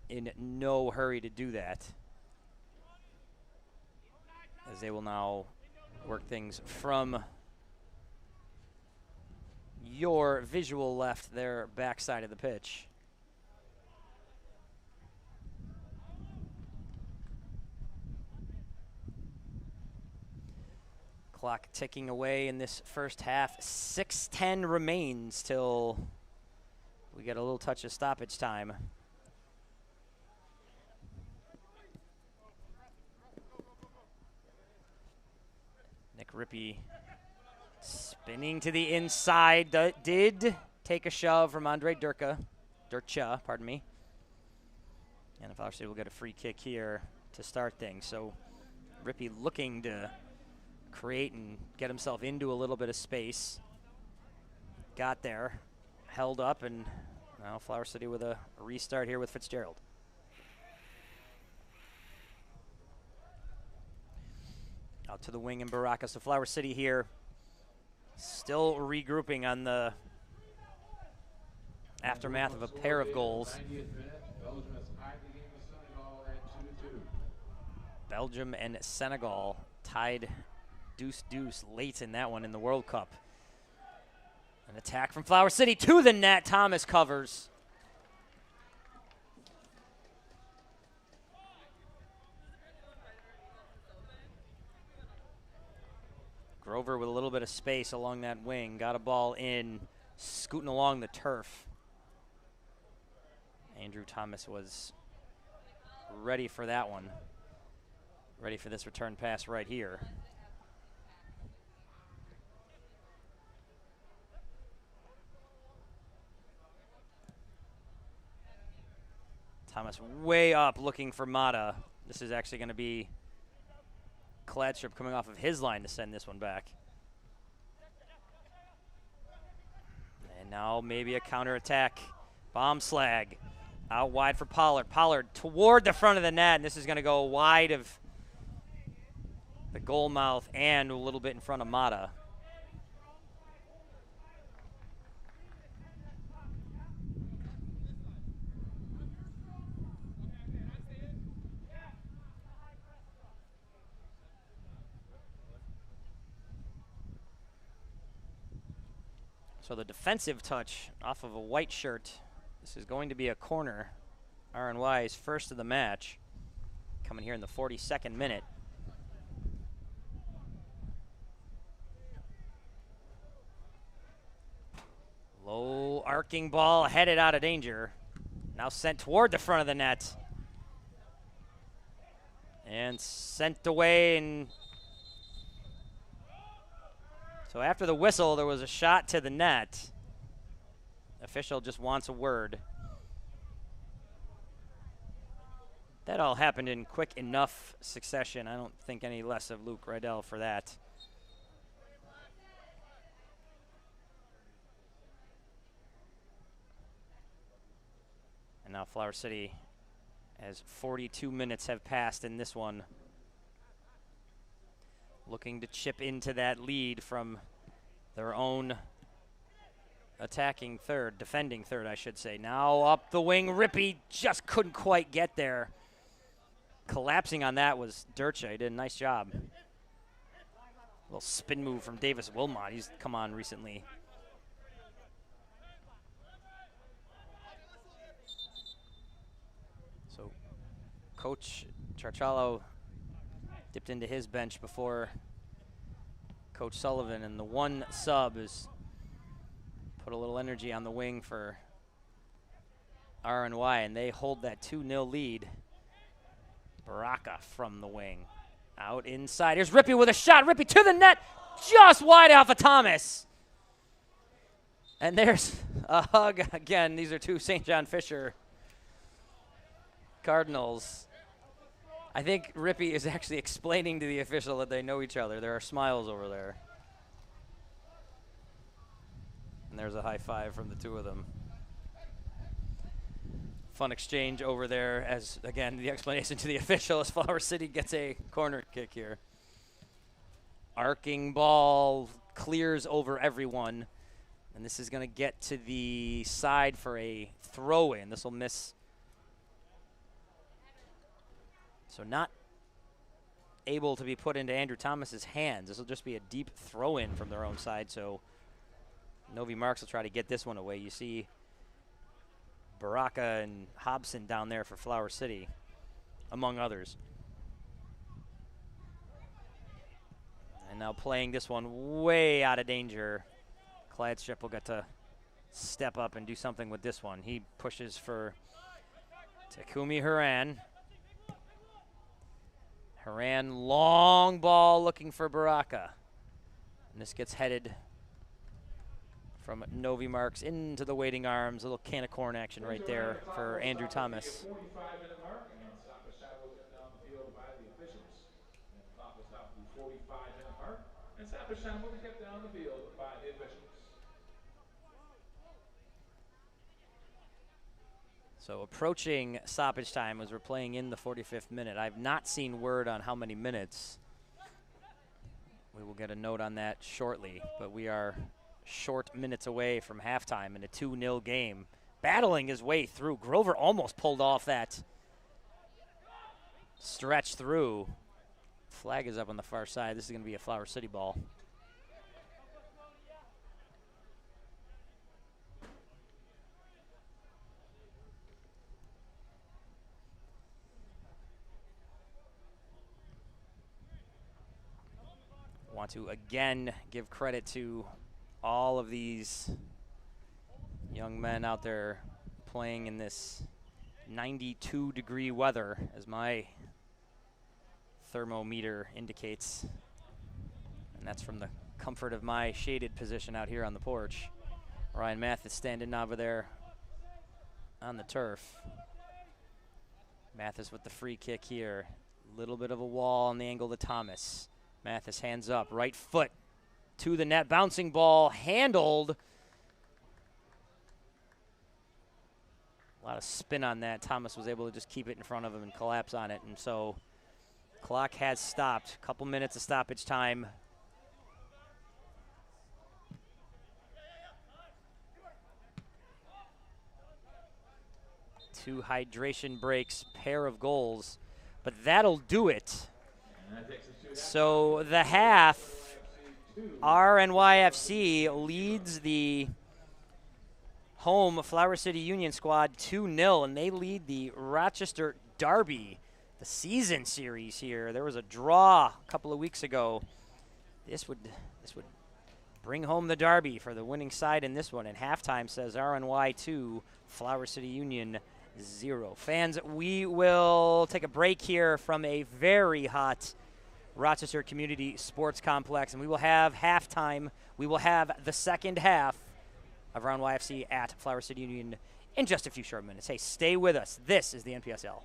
[SPEAKER 2] in no hurry to do that, as they will now work things from your visual left, their backside of the pitch. Clock ticking away in this first half. 6:10 remains till we get a little touch of stoppage time. Nick Rippey spinning to the inside, did take a shove from Andre Durcha, pardon me. And if Flower City will get a free kick here to start things. So Rippey looking to create and get himself into a little bit of space. Got there, held up, and now Flower City with a restart here with Fitzgerald. Out to the wing in Baraka, so Flower City here still regrouping on the aftermath of a pair of goals. Belgium and Senegal tied deuce late in that one in the World Cup. An attack from Flower City to the net. Thomas covers. Grover with a little bit of space along that wing. Got a ball in, scooting along the turf. Andrew Thomas was ready for that one. Ready for this return pass right here. Thomas way up looking for Mata. This is actually going to be Cladstrip coming off of his line to send this one back. And now maybe a counterattack. Bomb slag. Out wide for Pollard. Pollard toward the front of the net, and this is going to go wide of the goal mouth and a little bit in front of Mata. So the defensive touch off of a white shirt. This is going to be a corner. RNY's first of the match. Coming here in the 42nd minute. Arcing ball headed out of danger. Now sent toward the front of the net. And sent away. And so after the whistle, there was a shot to the net. Official just wants a word. That all happened in quick enough succession. I don't think any less of Luke Rydell for that. And now Flower City, as 42 minutes have passed in this one, looking to chip into that lead from their own attacking third, defending third, I should say. Now up the wing, Rippey just couldn't quite get there. Collapsing on that was Durcha. He did a nice job. A little spin move from Davis Wilmot. He's come on recently. So Coach Charchalo dipped into his bench before Coach Sullivan, and the one sub is put a little energy on the wing for RNY, and they hold that 2-0 lead. Baraka from the wing. Out inside. Here's Rippey with a shot. Rippey to the net. Just wide off of Thomas. And there's a hug again. These are two St. John Fisher Cardinals. I think Rippey is actually explaining to the official that they know each other. There are smiles over there. And there's a high five from the two of them. Fun exchange over there as, again, the explanation to the official as Flower City gets a corner kick here. Arcing ball clears over everyone. And this is going to get to the side for a throw-in. This will miss. So not able to be put into Andrew Thomas's hands. This will just be a deep throw-in from their own side. So Novi Marks will try to get this one away. You see Baraka and Hobson down there for Flower City, among others. And now playing this one way out of danger. Cladstrip will get to step up and do something with this one. He pushes for Takumi Haran. Haran, long ball looking for Baraka. And this gets headed from Novi Marks into the waiting arms. A little can of corn action right there for Andrew Thomas.
[SPEAKER 1] 45-minute mark, and stop the shot was kept down the field by the officials. And the clock was stopped at the 45-minute mark, and stop the shot was kept down the field by the officials.
[SPEAKER 2] So approaching stoppage time as we're playing in the 45th minute. I've not seen word on how many minutes. We will get a note on that shortly, but we are short minutes away from halftime in a 2-0 game. Battling his way through. Grover almost pulled off that stretch through. Flag is up on the far side. This is going to be a Flower City ball. Want to again give credit to all of these young men out there playing in this 92-degree weather, as my thermometer indicates. And that's from the comfort of my shaded position out here on the porch. Ryan Mathis standing over there on the turf. Mathis with the free kick here. Little bit of a wall on the angle to Thomas. Mathis hands up, right foot to the net, bouncing ball, handled. A lot of spin on that. Thomas was able to just keep it in front of him and collapse on it. And so clock has stopped. A couple minutes of stoppage time. Two hydration breaks, pair of goals. But that'll do it. So the half, RNYFC leads the home Flower City Union squad 2-0, and they lead the Rochester Derby, the season series here. There was a draw a couple of weeks ago. This would bring home the derby for the winning side in this one. And halftime says RNY 2, Flower City Union 0. Fans, we will take a break here from a very hot Rochester Community Sports Complex, and we will have halftime. We will have the second half of RNYFC at Flower City Union in just a few short minutes. Hey, stay with us. This is the NPSL.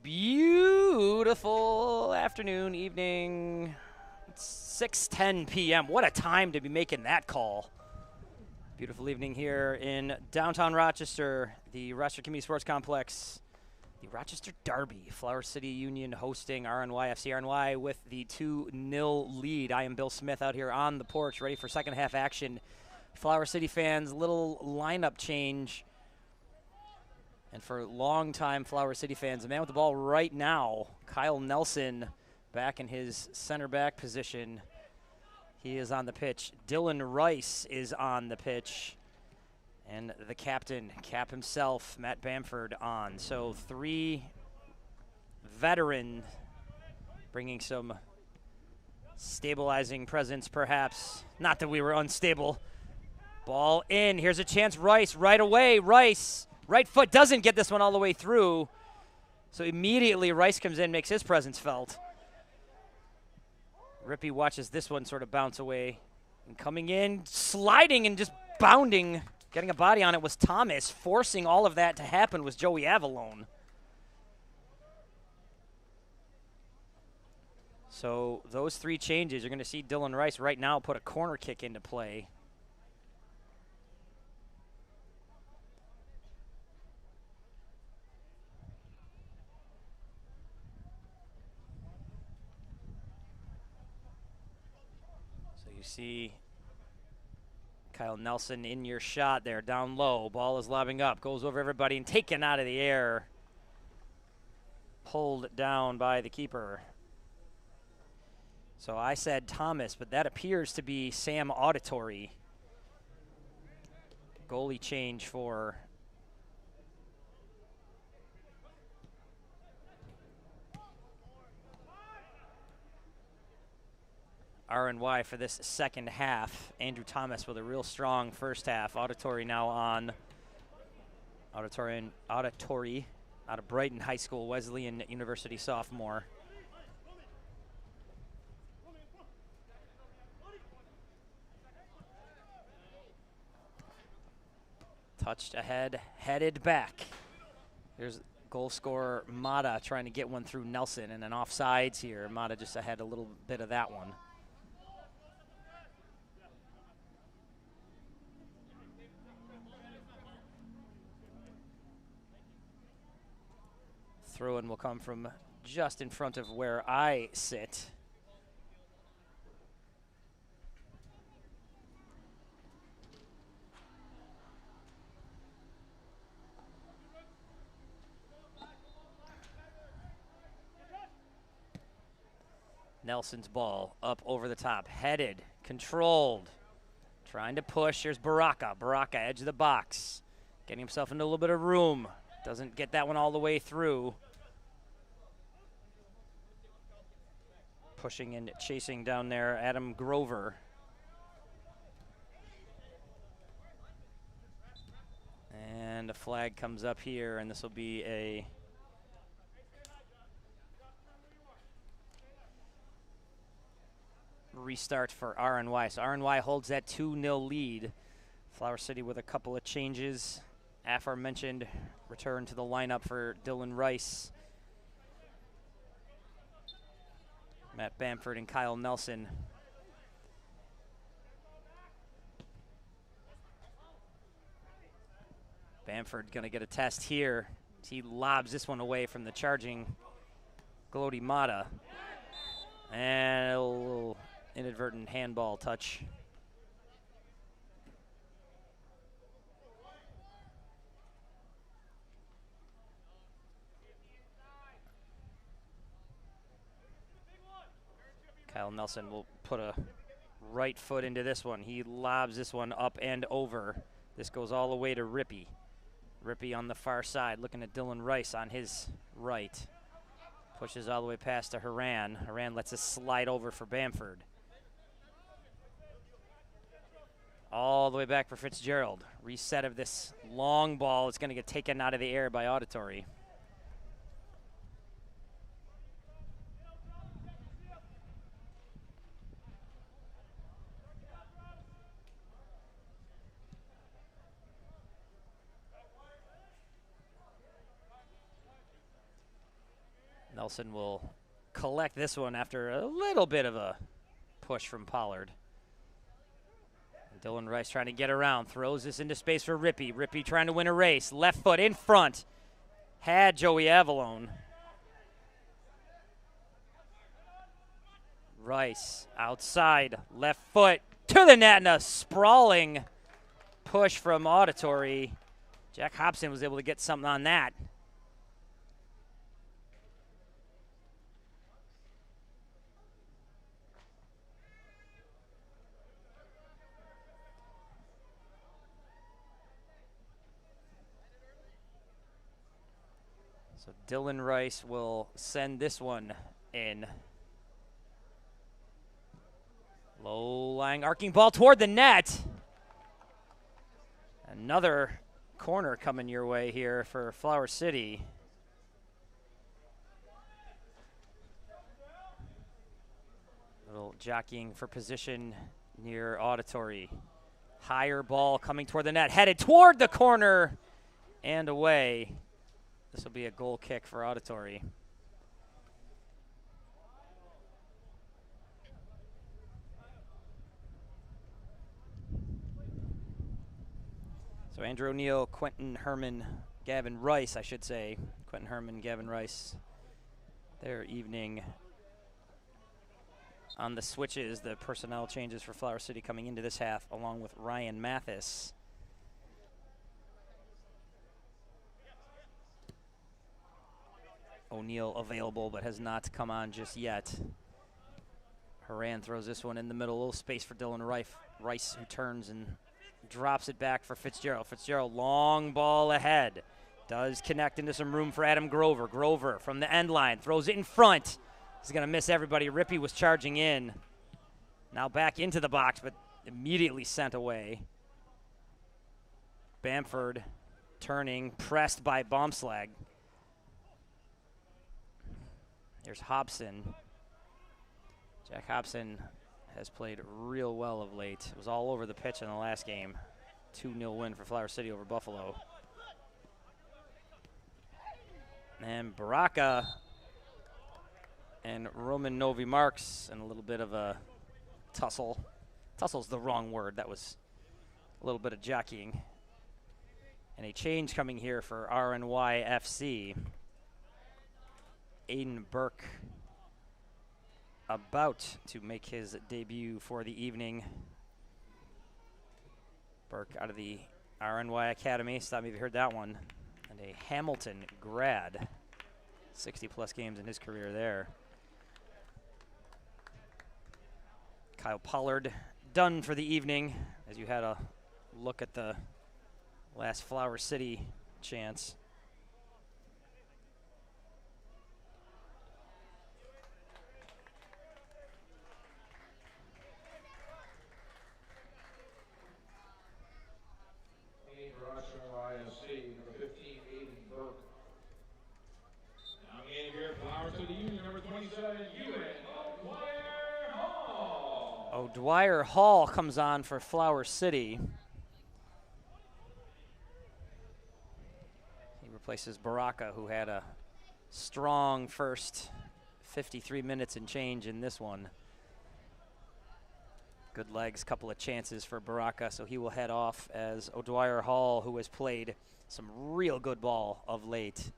[SPEAKER 2] beautiful afternoon, evening. It's 6:10 p.m. What a time to be making that call. Beautiful evening here in downtown Rochester, the Rochester Community Sports Complex. The Rochester Derby, Flower City Union hosting RNYFC. RNY with the 2-0 lead. I am Bill Smith out here on the porch, ready for second half action. Flower City fans, little lineup change. And for longtime Flower City fans, the man with the ball right now, Kyle Nelson, back in his center back position. He is on the pitch. Dylan Rice is on the pitch. And the captain, Cap himself, Matt Bamford, on. So 3 veteran bringing some stabilizing presence, perhaps. Not that we were unstable. Ball in. Here's a chance. Rice right away. Rice, right foot, doesn't get this one all the way through. So immediately Rice comes in, makes his presence felt. Rippey watches this one sort of bounce away. And coming in, sliding and just bounding. Getting a body on it was Thomas. Forcing all of that to happen was Joey Avalone. So those 3 changes, you're going to see Dylan Rice right now put a corner kick into play. So you see Kyle Nelson in your shot there, down low. Ball is lobbing up, goes over everybody and taken out of the air. Pulled down by the keeper. So I said Thomas, but that appears to be Sam Auditory. Goalie change for RNY for this second half. Andrew Thomas with a real strong first half. Auditory now on. Auditory out of Brighton High School, Wesleyan University sophomore. Touched ahead, headed back. Here's goal scorer Mata trying to get one through Nelson, and an offsides here. Mata just ahead a little bit of that one. Throw-in will come from just in front of where I sit. Nelson's ball up over the top, headed, controlled, trying to push. Here's Baraka. Baraka, edge of the box, getting himself into a little bit of room. Doesn't get that one all the way through. Pushing and chasing down there, Adam Grover. And a flag comes up here, and this will be a restart for RNY. So RNY holds that 2-0 lead. Flower City with a couple of changes. Aforementioned return to the lineup for Dylan Rice, Matt Bamford, and Kyle Nelson. Bamford gonna get a test here. He lobs this one away from the charging Glody Mata. And a little inadvertent handball touch. Kyle Nelson will put a right foot into this one. He lobs this one up and over. This goes all the way to Rippey. Rippey on the far side, looking at Dylan Rice on his right. Pushes all the way past to Haran. Haran lets it slide over for Bamford. All the way back for Fitzgerald. Reset of this long ball. It's going to get taken out of the air by Auditory. Nelson will collect this one after a little bit of a push from Pollard. Dylan Rice trying to get around, throws this into space for Rippey. Rippey trying to win a race, left foot in front. Had Joey Avalone. Rice outside, left foot to the net, and a sprawling push from Auditory. Jack Hobson was able to get something on that. So Dylan Rice will send this one in. Low-lying arcing ball toward the net. Another corner coming your way here for Flower City. Little jockeying for position near Auditory. Higher ball coming toward the net, headed toward the corner and away. This will be a goal kick for Auditory. So Andrew O'Neill, Quentin Herman, Gavin Rice, I should say. Quentin Herman, Gavin Rice. Their evening on the switches, the personnel changes for Flower City coming into this half, along with Ryan Mathis. O'Neill available, but has not come on just yet. Haran throws this one in the middle, a little space for Dylan Rice, who turns and drops it back for Fitzgerald. Fitzgerald, long ball ahead. Does connect into some room for Adam Grover. Grover from the end line, throws it in front. He's going to miss everybody. Rippey was charging in. Now back into the box, but immediately sent away. Bamford turning, pressed by Baumslag. Here's Hobson. Jack Hobson has played real well of late. It was all over the pitch in the last game. 2-0 win for Flower City over Buffalo. And Baraka and Roman Novi Marks in a little bit of a tussle. Tussle's the wrong word. That was a little bit of jockeying. And a change coming here for RNYFC. Aiden Burke about to make his debut for the evening. Burke out of the RNY Academy. Stop me if you heard that one. And a Hamilton grad. 60-plus games in his career there. Kyle Pollard done for the evening, as you had a look at the last Flower City chance. Dwyer Hall comes on for Flower City. He replaces Baraka, who had a strong first 53 minutes and change in this one. Good legs, couple of chances for Baraka, so he will head off as O'Dwyer Hall, who has played some real good ball of late.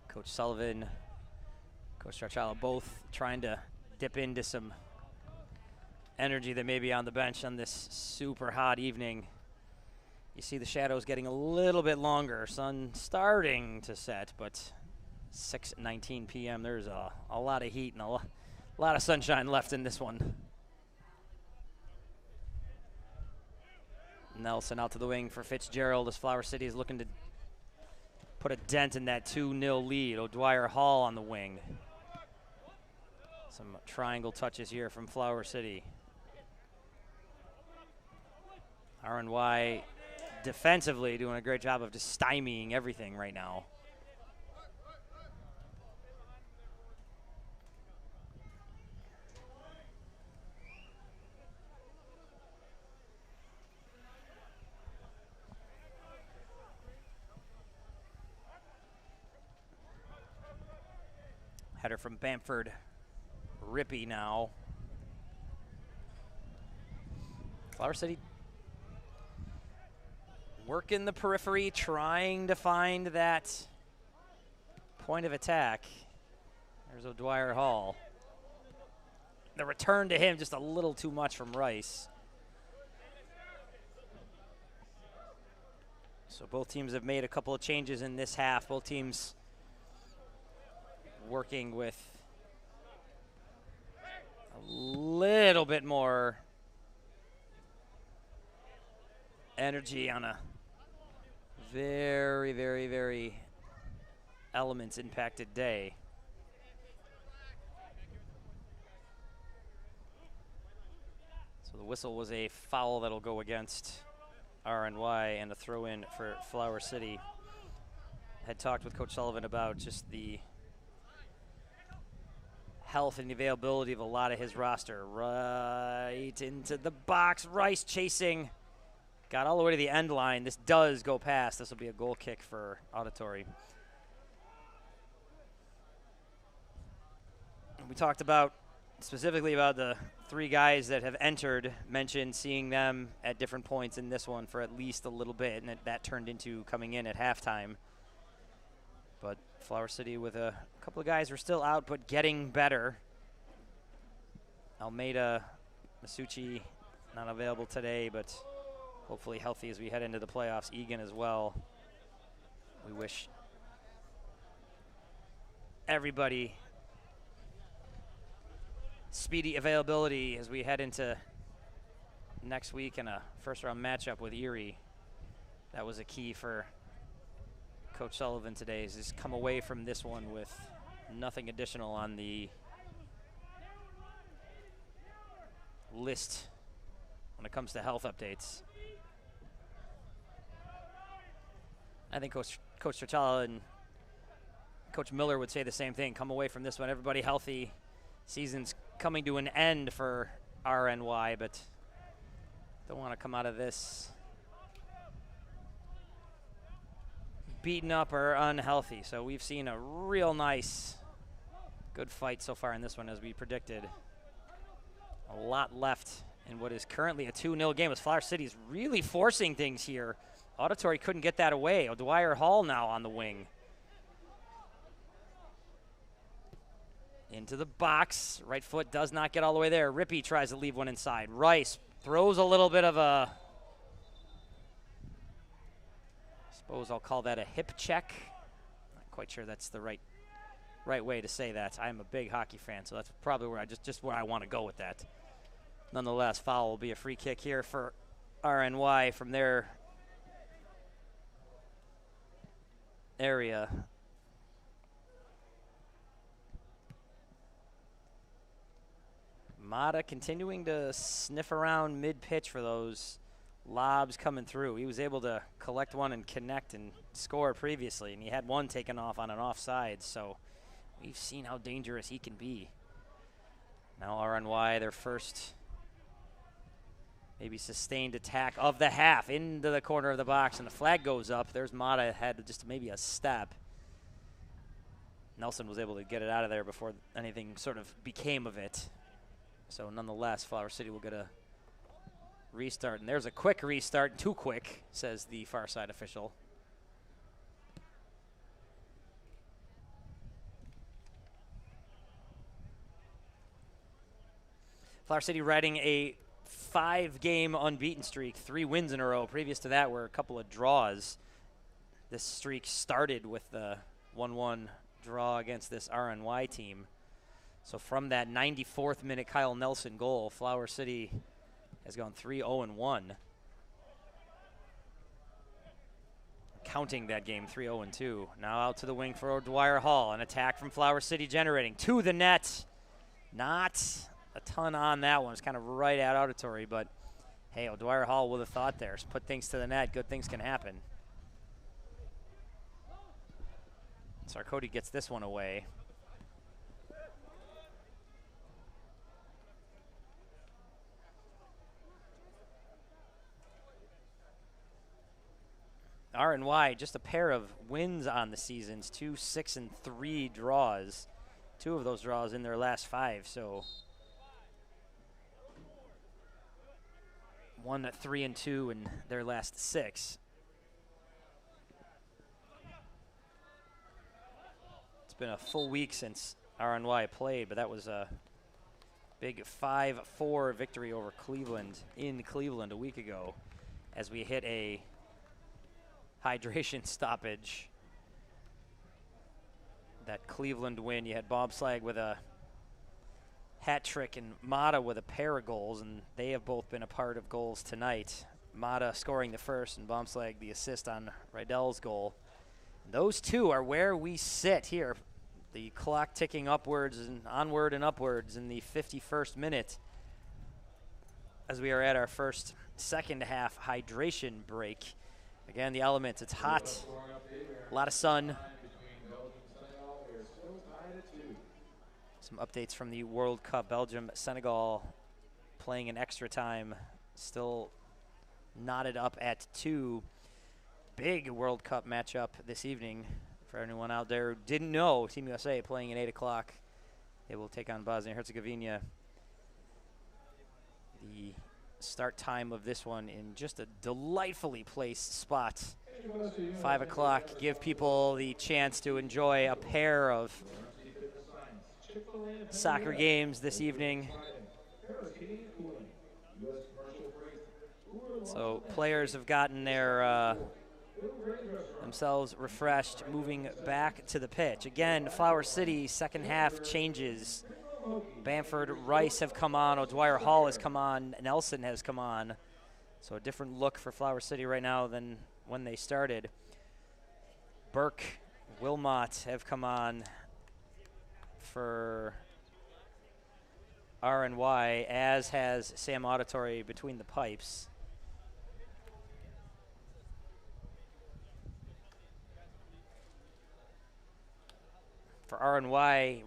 [SPEAKER 2] Coach Sullivan, Coach Stracciala both trying to dip into some energy that may be on the bench on this super hot evening. You see the shadows getting a little bit longer. Sun starting to set, but 6:19 p.m. There's a lot of heat and a lot of sunshine left in this one. Nelson out to the wing for Fitzgerald as Flower City is looking to put a dent in that 2-0 lead. O'Dwyer Hall on the wing. Some triangle touches here from Flower City. RNY defensively doing a great job of just stymieing everything right now. Header from Bamford. Rippey now. Flower City working the periphery, trying to find that point of attack. There's O'Dwyer Hall. The return to him just a little too much from Rice. So both teams have made a couple of changes in this half. Both teams working with a little bit more energy on a very, very, very elements impacted day. So the whistle was a foul that'll go against RNY and a throw in for Flower City. Had talked with Coach Sullivan about just the health and the availability of a lot of his roster. Right into the box, Rice chasing. Got all the way to the end line. This does go past. This will be a goal kick for Auditory. We talked about specifically about the three guys that have entered, mentioned seeing them at different points in this one for at least a little bit, and that turned into coming in at halftime. But Flower City with a couple of guys who are still out but getting better. Almeida, Masucci not available today, but hopefully healthy as we head into the playoffs. Egan as well. We wish everybody speedy availability as we head into next week in a first-round matchup with Erie. That was a key for Coach Sullivan today, is just come away from this one with nothing additional on the list when it comes to health updates. I think Coach Trichala and Coach Miller would say the same thing. Come away from this one, everybody healthy. Season's coming to an end for RNY, but don't want to come out of this beaten up or unhealthy. So we've seen a real nice, good fight so far in this one, as we predicted. A lot left in what is currently a 2-0 game, as Flower City is really forcing things here. Auditory couldn't get that away. O'Dwyer Hall now on the wing. Into the box. Right foot does not get all the way there. Rippey tries to leave one inside. Rice throws a little bit of a, I suppose I'll call that a hip check. Not quite sure that's the right way to say that. I'm a big hockey fan, so that's probably where just where I want to go with that. Nonetheless, foul will be a free kick here for RNY from their area. Mata continuing to sniff around mid-pitch for those lobs coming through. He was able to collect one and connect and score previously, and he had one taken off on an offside, so we've seen how dangerous he can be. Now RNY, their first maybe sustained attack of the half into the corner of the box, and the flag goes up. There's Mata, had just maybe a step. Nelson was able to get it out of there before anything sort of became of it. So nonetheless, Flower City will get a restart. And there's a quick restart. Too quick, says the far side official. Flower City riding a 5-game unbeaten streak, 3 wins in a row. Previous to that were a couple of draws. This streak started with the 1-1 draw against this RNY team. So from that 94th minute Kyle Nelson goal, Flower City has gone 3-0-1. Counting that game 3-0-2. Now out to the wing for O'Dwyer Hall. An attack from Flower City generating to the net. Not a ton on that one. It's kind of right at Auditory, but hey, O'Dwyer Hall would have thought there. Put things to the net, good things can happen. Sarkody gets this one away. RNY, just a pair of wins on the seasons, 2 6-3 draws, 2 of those draws in their last 5, so 1-3-2 in their last 6. It's been a full week since RNY played, but that was a big 5-4 victory over Cleveland in Cleveland a week ago as we hit a hydration stoppage. That Cleveland win, you had Bobslag with a hat trick and Mata with a pair of goals, and they have both been a part of goals tonight. Mata scoring the first and Bobslag the assist on Rydell's goal. Those 2 are where we sit here. The clock ticking upwards and onward and upwards in the 51st minute as we are at our first second half hydration break. Again, the elements, it's hot, a lot of sun. Some updates from the World Cup. Belgium, Senegal playing in extra time, still knotted up at 2. Big World Cup matchup this evening. For anyone out there who didn't know, Team USA playing at 8 o'clock. They will take on Bosnia-Herzegovina. The start time of this one in just a delightfully placed spot. 5 o'clock, give people the chance to enjoy a pair of soccer games this evening. So players have gotten their themselves refreshed, moving back to the pitch. Again, Flower City second half changes. Bamford, Rice have come on, O'Dwyer Hall has come on, Nelson has come on. So a different look for Flower City right now than when they started. Burke, Wilmot have come on for RNY, as has Sam Auditory between the pipes. For RNY,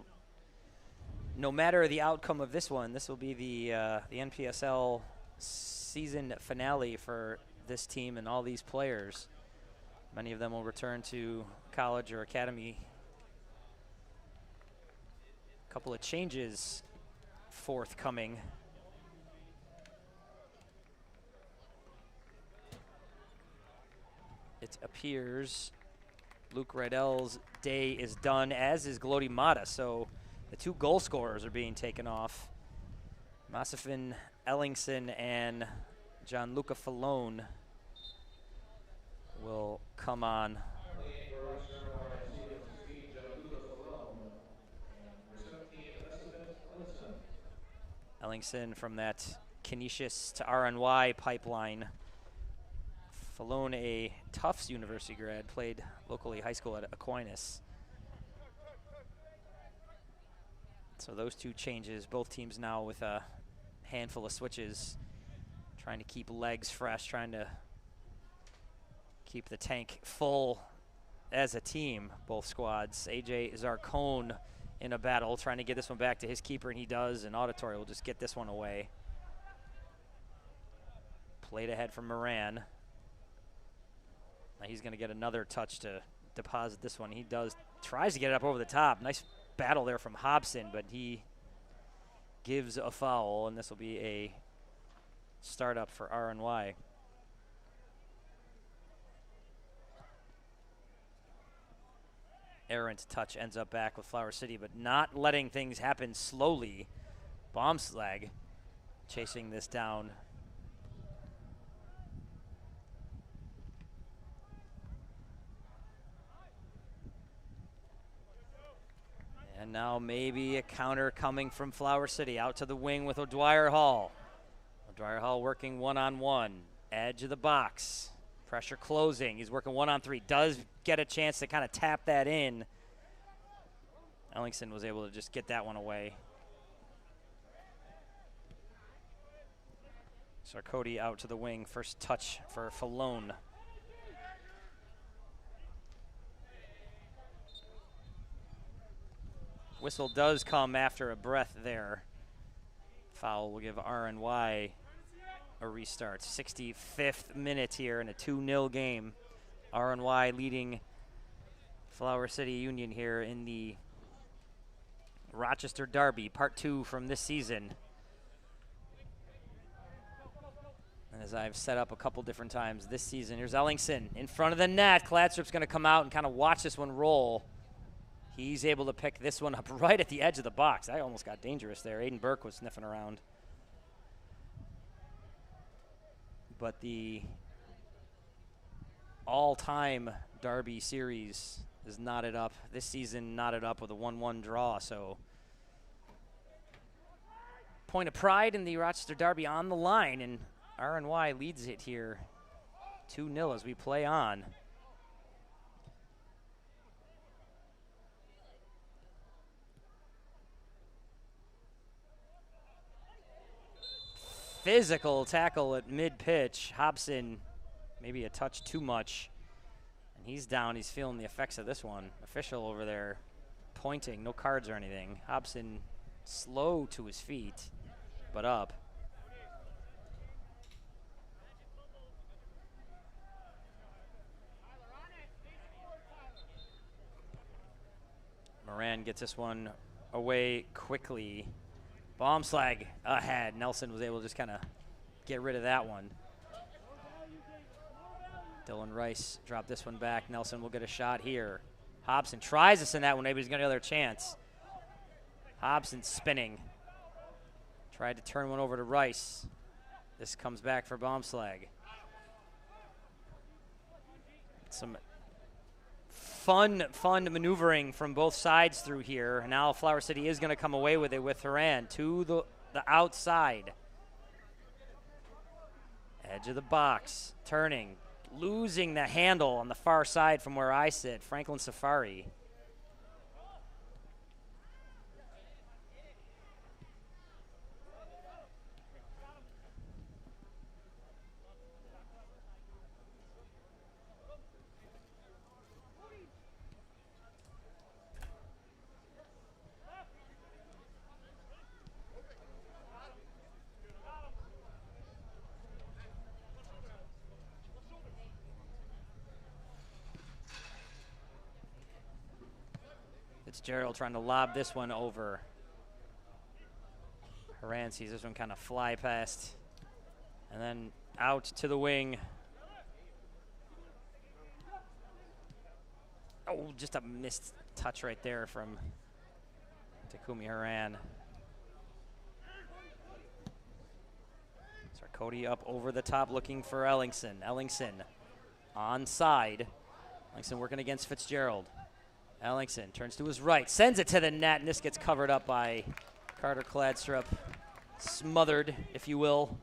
[SPEAKER 2] no matter the outcome of this one, this will be the NPSL season finale for this team and all these players. Many of them will return to college or academy. A couple of changes forthcoming. It appears Luke Rydell's day is done, as is Glody Mata, so the 2 goal scorers are being taken off. Masafin Ellingson and Gianluca Falone will come on. Ellingson from that Canisius to RNY pipeline. Falone, a Tufts University grad, played locally high school at Aquinas. So those 2 changes, both teams now with a handful of switches, trying to keep legs fresh, trying to keep the tank full as a team, both squads. AJ Zarcone in a battle, trying to get this one back to his keeper, and he does, and Auditory will just get this one away. Played ahead from Moran. Now he's going to get another touch to deposit this one. He does, tries to get it up over the top. Nice battle there from Hobson, but he gives a foul, and this will be a startup for RNY. Errant touch ends up back with Flower City, but not letting things happen slowly. Bombslag chasing this down. And now maybe a counter coming from Flower City. Out to the wing with O'Dwyer Hall. O'Dwyer Hall working one-on-one. Edge of the box. Pressure closing. He's working 1-on-3. Does get a chance to kind of tap that in. Ellingson was able to just get that one away. Sarkody out to the wing. First touch for Falone. Whistle does come after a breath there. Foul will give RNY a restart. 65th minute here in a 2-0 game. RNY leading Flower City Union here in the Rochester Derby, part 2 from this season. And as I've set up a couple different times this season, here's Ellingson in front of the net. Kladstrup's going to come out and kind of watch this one roll. He's able to pick this one up right at the edge of the box. That almost got dangerous there. Aiden Burke was sniffing around. But the all-time Derby series is knotted up. This season knotted up with a 1-1 draw. So point of pride in the Rochester Derby on the line. And RNY leads it here 2-0 as we play on. Physical tackle at mid-pitch. Hobson maybe a touch too much. And he's down. He's feeling the effects of this one. Official over there pointing. No cards or anything. Hobson slow to his feet, but up. Moran gets this one away quickly. Bomb slag ahead. Nelson was able to just kind of get rid of that one. Dylan Rice dropped this one back. Nelson will get a shot here. Hobson tries to send that one. Maybe he's got another chance. Hobson spinning. Tried to turn one over to Rice. This comes back for bomb slag. Some fun maneuvering from both sides through here. And now Flower City is going to come away with it with Horan to the outside. Edge of the box, turning, losing the handle on the far side from where I sit. Franklin Safari. Fitzgerald trying to lob this one over. Horan sees this one kind of fly past. And then out to the wing. Oh, just a missed touch right there from Takumi Horan. Sarkoti up over the top looking for Ellingson. Ellingson onside. Ellingson working against Fitzgerald. Ellingson turns to his right, sends it to the net, and this gets covered up by Carter Kladstrup. Smothered, if you will.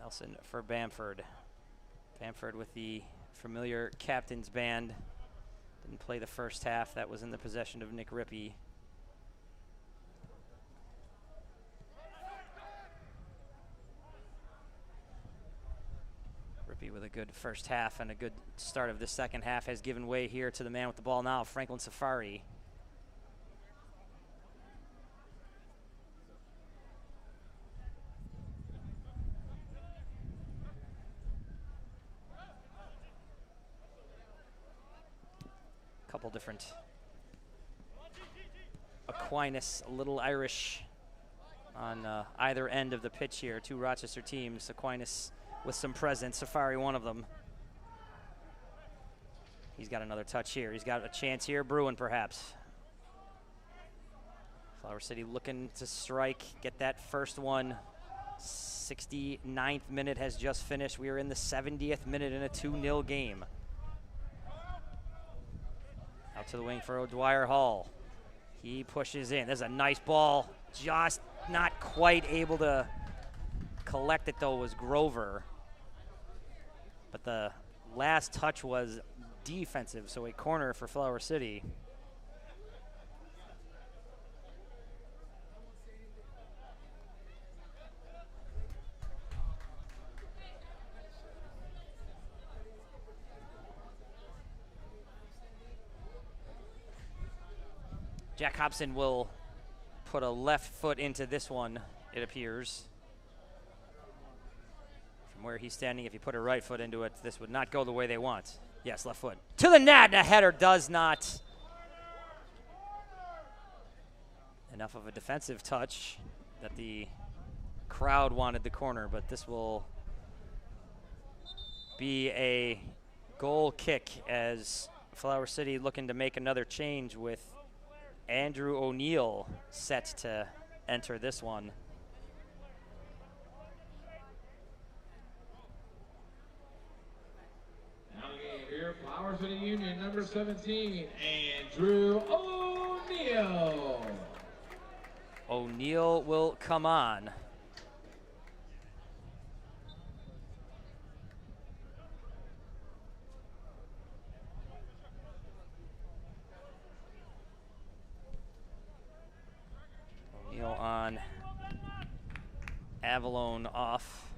[SPEAKER 2] Nelson for Bamford. Bamford with the familiar captain's band. Didn't play the first half. That was in the possession of Nick Rippey. With a good first half and a good start of the second half has given way here to the man with the ball now, Franklin Safari. Couple different Aquinas, a little Irish on either end of the pitch here. Two Rochester teams. Aquinas with some presence, Safari one of them. He's got another touch here. He's got a chance here, Bruin perhaps. Flower City looking to strike, get that first one. 69th minute has just finished. We are in the 70th minute in a 2-0 game. Out to the wing for O'Dwyer Hall. He pushes in. There's a nice ball. Just not quite able to collect it though was Grover. But the last touch was defensive, so a corner for Flower City. Jack Hobson will put a left foot into this one it appears. From where he's standing, if you put a right foot into it, this would not go the way they want. Yes, left foot. To the net, and a header does not. Enough of a defensive touch that the crowd wanted the corner, but this will be a goal kick as Flower City looking to make another change with Andrew O'Neill set to enter this one.
[SPEAKER 1] Now the game here, Flower City Union, number 17, Andrew O'Neill.
[SPEAKER 2] O'Neill will come on. O'Neill on. Avalone off.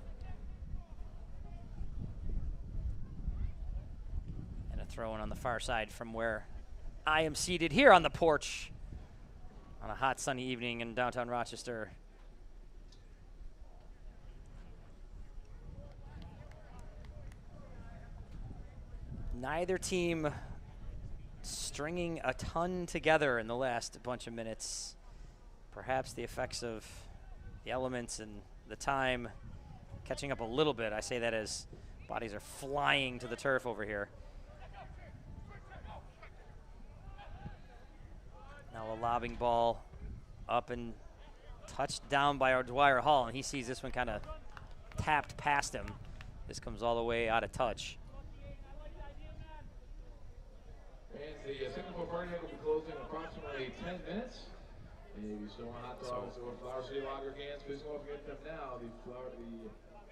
[SPEAKER 2] And a throw in on the far side from where I am seated here on the porch on a hot sunny evening in downtown Rochester. Neither team stringing a ton together in the last bunch of minutes. Perhaps the effects of the elements and the time catching up a little bit. I say that as bodies are flying to the turf over here. Now a lobbing ball up and touched down by Dwyer Hall, and he sees this one kind of tapped past him. This comes all the way out of touch.
[SPEAKER 1] And the Singapore party will be closing in approximately 10 minutes. And if you still want hot dogs or Flower City Lager cans, please go up and get them now. The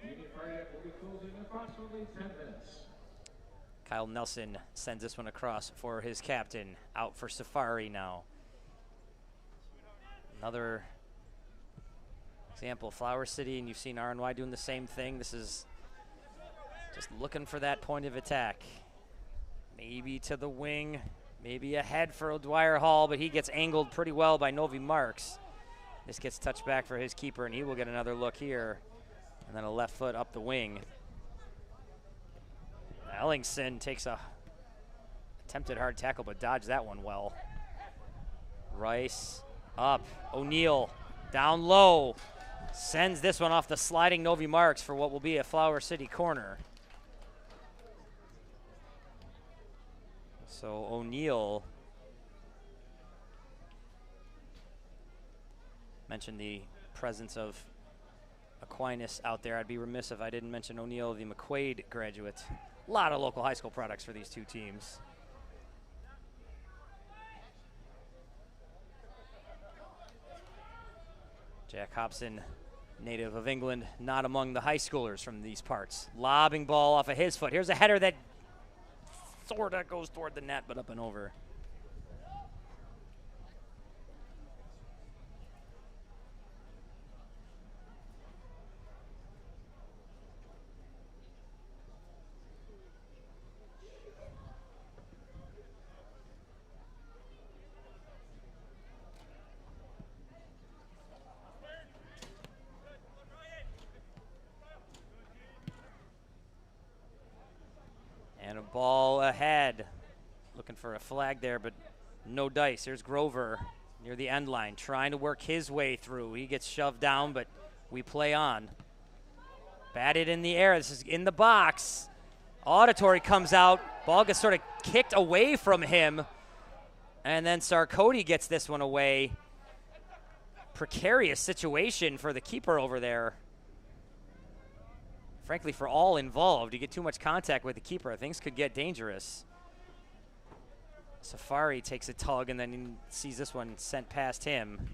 [SPEAKER 1] Union party will be closing in approximately 10 minutes.
[SPEAKER 2] Kyle Nelson sends this one across for his captain. Out for Safari now. Another example, Flower City, and you've seen RNY doing the same thing. This is just looking for that point of attack. Maybe to the wing, maybe ahead for O'Dwyer Hall, but he gets angled pretty well by Novi Marks. This gets touched back for his keeper, and he will get another look here. And then a left foot up the wing. Ellingson takes a attempted hard tackle, but dodged that one well. Rice up, O'Neill down low. Sends this one off the sliding Novi Marks for what will be a Flower City corner. So O'Neill mentioned the presence of Aquinas out there. I'd be remiss if I didn't mention O'Neill, the McQuaid graduate. A lot of local high school products for these two teams. Jack Hobson, native of England, not among the high schoolers from these parts. Lobbing ball off of his foot. Here's a header that sort of goes toward the net, but up and over. And a ball ahead. Looking for a flag there, but no dice. Here's Grover near the end line, trying to work his way through. He gets shoved down, but we play on. Batted in the air. This is in the box. Auditory comes out. Ball gets sort of kicked away from him. And then Sarkody gets this one away. Precarious situation for the keeper over there. Frankly, for all involved, you get too much contact with the keeper, things could get dangerous. Safari takes a tug and then sees this one sent past him.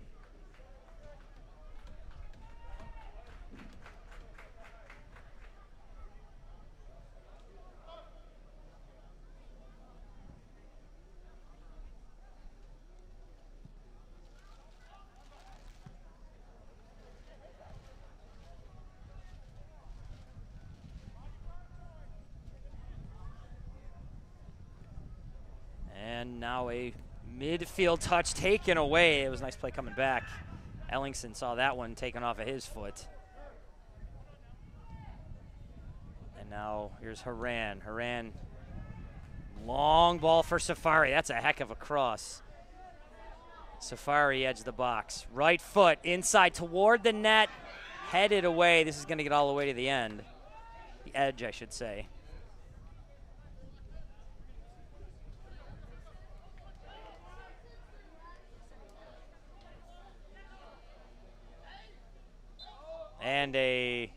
[SPEAKER 2] And now a midfield touch taken away. It was a nice play coming back Ellingson saw that one taken off of his foot. And now here's Haran. Haran, long ball for Safari. That's a heck of a cross. Safari edge the box. Right foot inside toward the net. Headed away. This is going to get all the way to the end. The edge, I should say. And a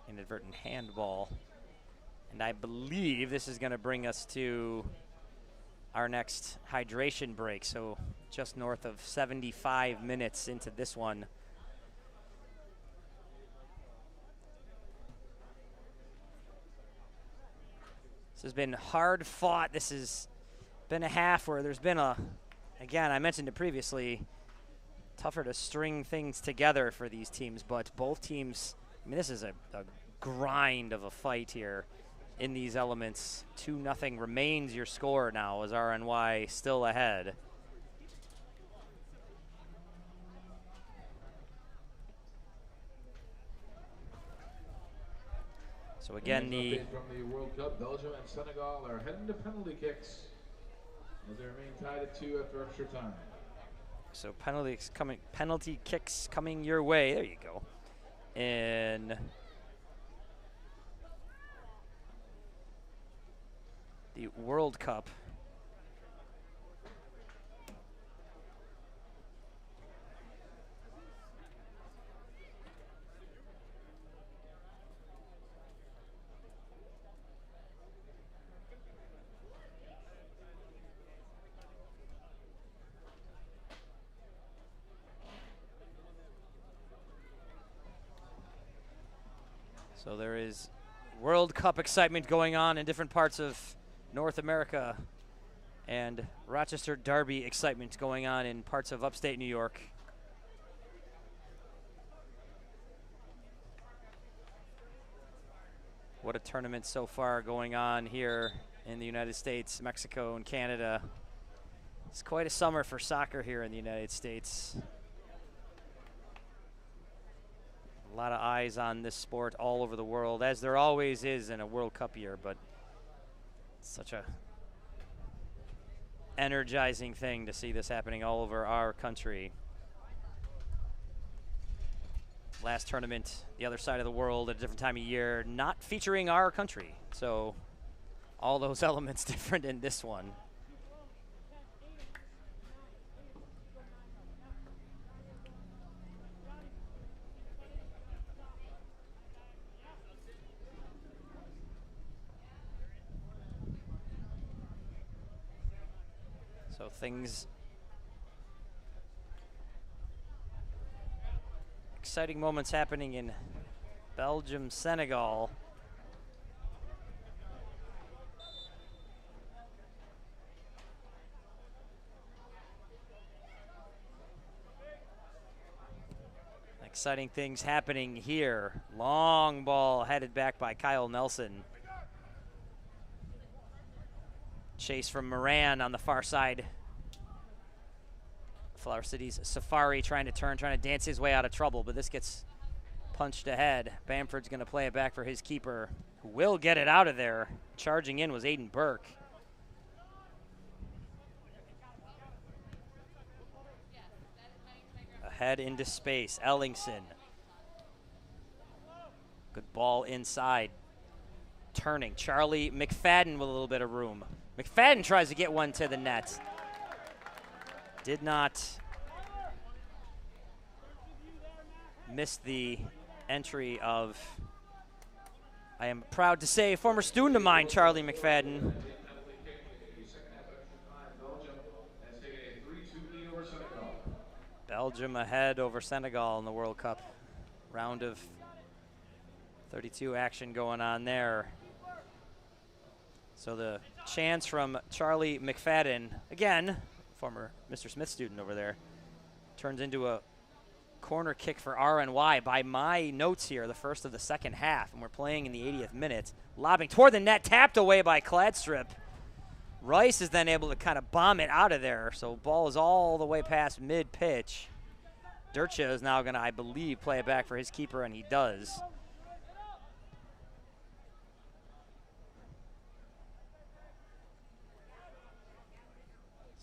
[SPEAKER 2] inadvertent handball. And I believe this is going to bring us to our next hydration break. So just north of 75 minutes into this one. This has been hard fought. This has been a half where there's been again, I mentioned it previously, tougher to string things together for these teams, but both teams, I mean, this is a grind of a fight here in these elements. 2-0 remains your score now as RNY still ahead. So again,
[SPEAKER 1] from the World Cup, Belgium and Senegal are heading to penalty kicks as they remain tied at 2 after extra time.
[SPEAKER 2] So penalty kicks coming your way. There you go. In the World Cup. So there is World Cup excitement going on in different parts of North America, and Rochester Derby excitement going on in parts of upstate New York. What a tournament so far going on here in the United States, Mexico, and Canada. It's quite a summer for soccer here in the United States. A lot of eyes on this sport all over the world, as there always is in a World Cup year, but it's such a energizing thing to see this happening all over our country. Last tournament, the other side of the world at a different time of year, not featuring our country. So all those elements different in this one. So things, exciting moments happening in Belgium, Senegal. Exciting things happening here. Long ball headed back by Kyle Nelson. Chase from Moran on the far side. Flower City's Safari trying to turn, trying to dance his way out of trouble, but this gets punched ahead. Bamford's going to play it back for his keeper, who will get it out of there. Charging in was Aiden Burke. Ahead into space, Ellingson. Good ball inside. Turning, Charlie McFadden with a little bit of room. McFadden tries to get one to the net. Did not miss the entry of, I am proud to say, a former student of mine, Charlie McFadden. Belgium ahead over Senegal in the World Cup. Round of 32 action going on there. So the chance from Charlie McFadden, again, former Mr. Smith student over there, turns into a corner kick for RNY. By my notes here, the first of the second half, and we're playing in the 80th minute. Lobbing toward the net, tapped away by Cladstrip. Rice is then able to kind of bomb it out of there, so ball is all the way past mid-pitch. Dircha is now going to, I believe, play it back for his keeper, and he does.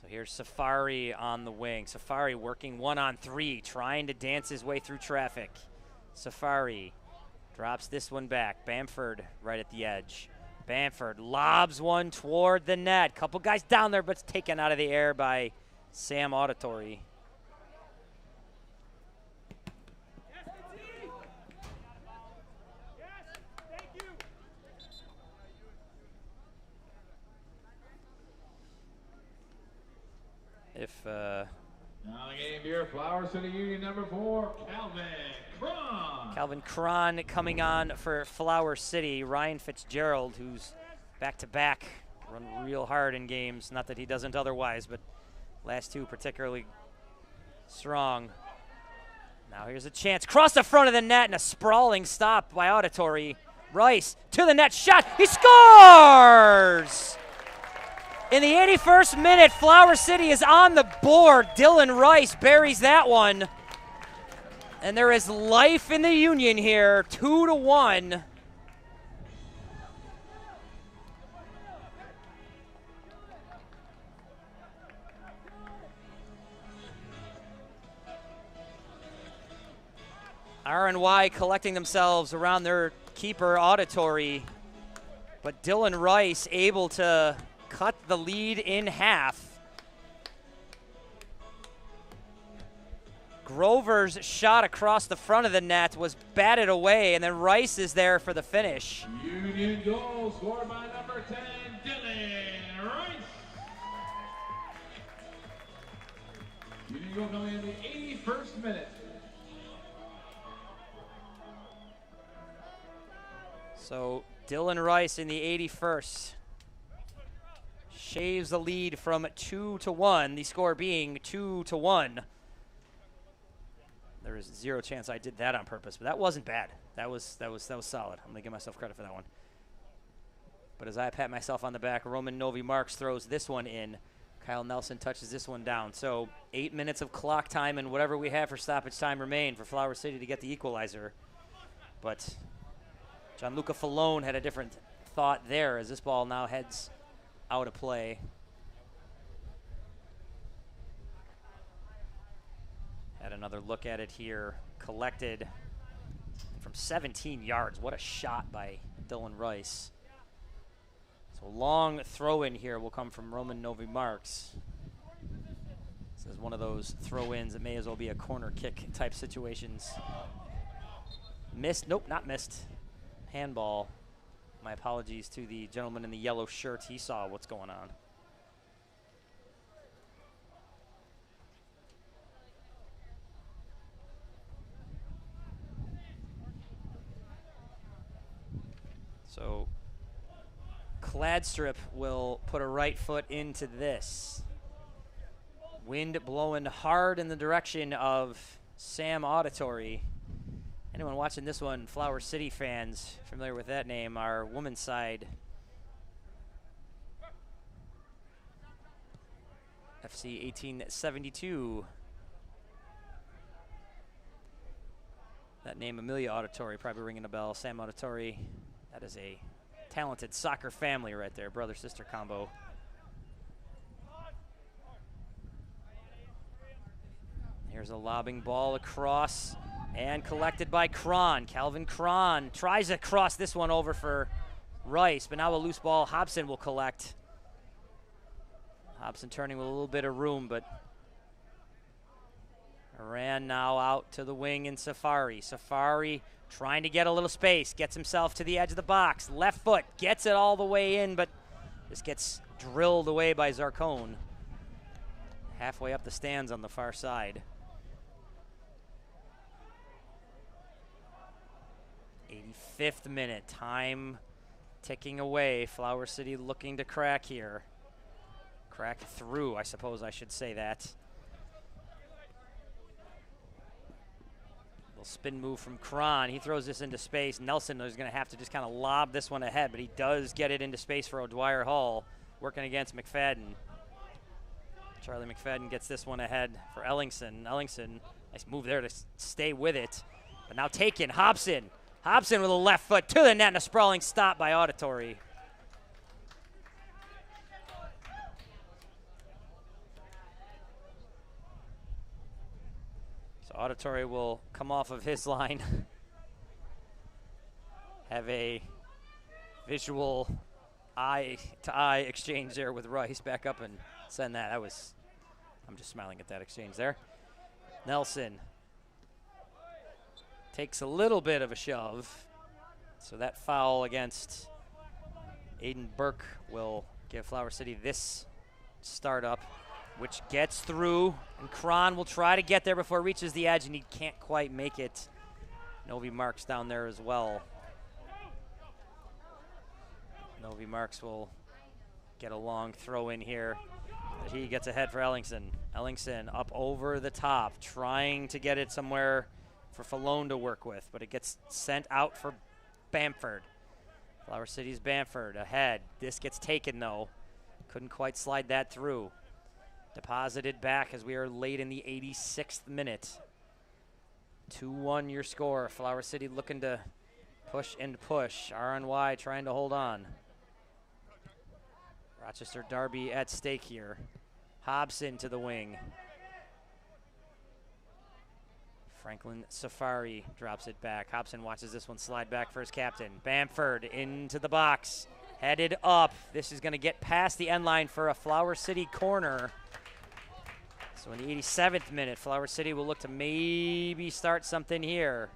[SPEAKER 2] So here's Safari on the wing. Safari working 1-on-3, trying to dance his way through traffic. Safari drops this one back. Bamford right at the edge. Bamford lobs one toward the net. Couple guys down there, but it's taken out of the air by Sam Auditory.
[SPEAKER 1] Now the game here, Flower City Union number 4, Calvin Cron.
[SPEAKER 2] Calvin Cron coming on for Flower City. Ryan Fitzgerald, who's back-to-back, run real hard in games. Not that he doesn't otherwise, but last two particularly strong. Now here's a chance. Cross the front of the net and a sprawling stop by Auditory. Rice to the net, shot, he scores! In the 81st minute, Flower City is on the board. Dylan Rice buries that one. And there is life in the Union here, 2-1. RNY collecting themselves around their keeper, Auditory. But Dylan Rice able to cut the lead in half. Grover's shot across the front of the net was batted away, and then Rice is there for the finish.
[SPEAKER 1] Union goal scored by number 10, Dylan Rice. Union goal coming in the 81st minute.
[SPEAKER 2] So Dylan Rice in the 81st. Shaves the lead from 2-1, the score being 2-1. There is zero chance I did that on purpose, but that wasn't bad. That was solid. I'm gonna give myself credit for that one. But as I pat myself on the back, Roman Novi Marks throws this one in. Kyle Nelson touches this one down. So 8 minutes of clock time and whatever we have for stoppage time remain for Flower City to get the equalizer. But Gianluca Falone had a different thought there as this ball now heads out of play. Had another look at it here. Collected from 17 yards. What a shot by Dylan Rice. So long throw in here will come from Roman Novi Marks. This is one of those throw-ins that may as well be a corner kick type situations. Missed, nope, not missed. Handball. My apologies to the gentleman in the yellow shirt. He saw what's going on. So Cladstrip will put a right foot into this. Wind blowing hard in the direction of Sam Auditory. Anyone watching this one, Flower City fans, familiar with that name, our women's side. FC 1872. That name, Amelia Auditory, probably ringing a bell. Sam Auditory, that is a talented soccer family right there, brother-sister combo. Here's a lobbing ball across. And collected by Cron. Calvin Cron tries to cross this one over for Rice, but now a loose ball. Hobson will collect. Hobson turning with a little bit of room, but Iran now out to the wing in Safari. Safari trying to get a little space, gets himself to the edge of the box. Left foot, gets it all the way in, but just gets drilled away by Zarcone. Halfway up the stands on the far side. 85th minute, time ticking away. Flower City looking to crack here. Crack through, I suppose I should say that. Little spin move from Cron. He throws this into space. Nelson is going to have to just kind of lob this one ahead, but he does get it into space for O'Dwyer Hall, working against McFadden. Charlie McFadden gets this one ahead for Ellingson. Ellingson Nice move there to stay with it. But now taken, Hobson. Hobson with a left foot to the net and a sprawling stop by Auditory. So Auditory will come off of his line. Have a visual eye-to-eye exchange there with Rice. Back up and send that. I'm just smiling at that exchange there. Nelson takes a little bit of a shove. So that foul against Aiden Burke will give Flower City this startup, which gets through. And Cron will try to get there before it reaches the edge, and he can't quite make it. Novi Marks down there as well. Novi Marks will get a long throw in here. But he gets ahead for Ellingson. Ellingson up over the top, trying to get it somewhere for Falone to work with, but it gets sent out for Bamford. Flower City's Bamford ahead. This gets taken though. Couldn't quite slide that through. Deposited back as we are late in the 86th minute. 2-1 your score. Flower City looking to push and push. RNY trying to hold on. Rochester Derby at stake here. Hobson to the wing. Franklin Safari drops it back. Hobson watches this one slide back for his captain. Bamford into the box. Headed up. This is going to get past the end line for a Flower City corner. So in the 87th minute, Flower City will look to maybe start something here.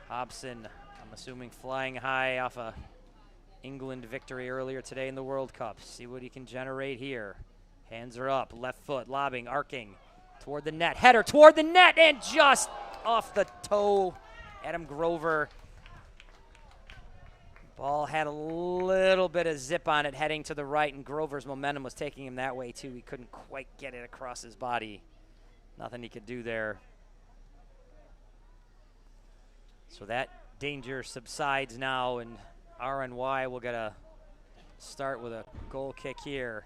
[SPEAKER 2] Hobson, I'm assuming flying high off a England victory earlier today in the World Cup. See what he can generate here. Hands are up, left foot, lobbing, arcing toward the net. Header toward the net and just off the toe. Adam Grover. Ball had a little bit of zip on it heading to the right, and Grover's momentum was taking him that way too. He couldn't quite get it across his body. Nothing he could do there. So that danger subsides now, and RNY will get a start with a goal kick here.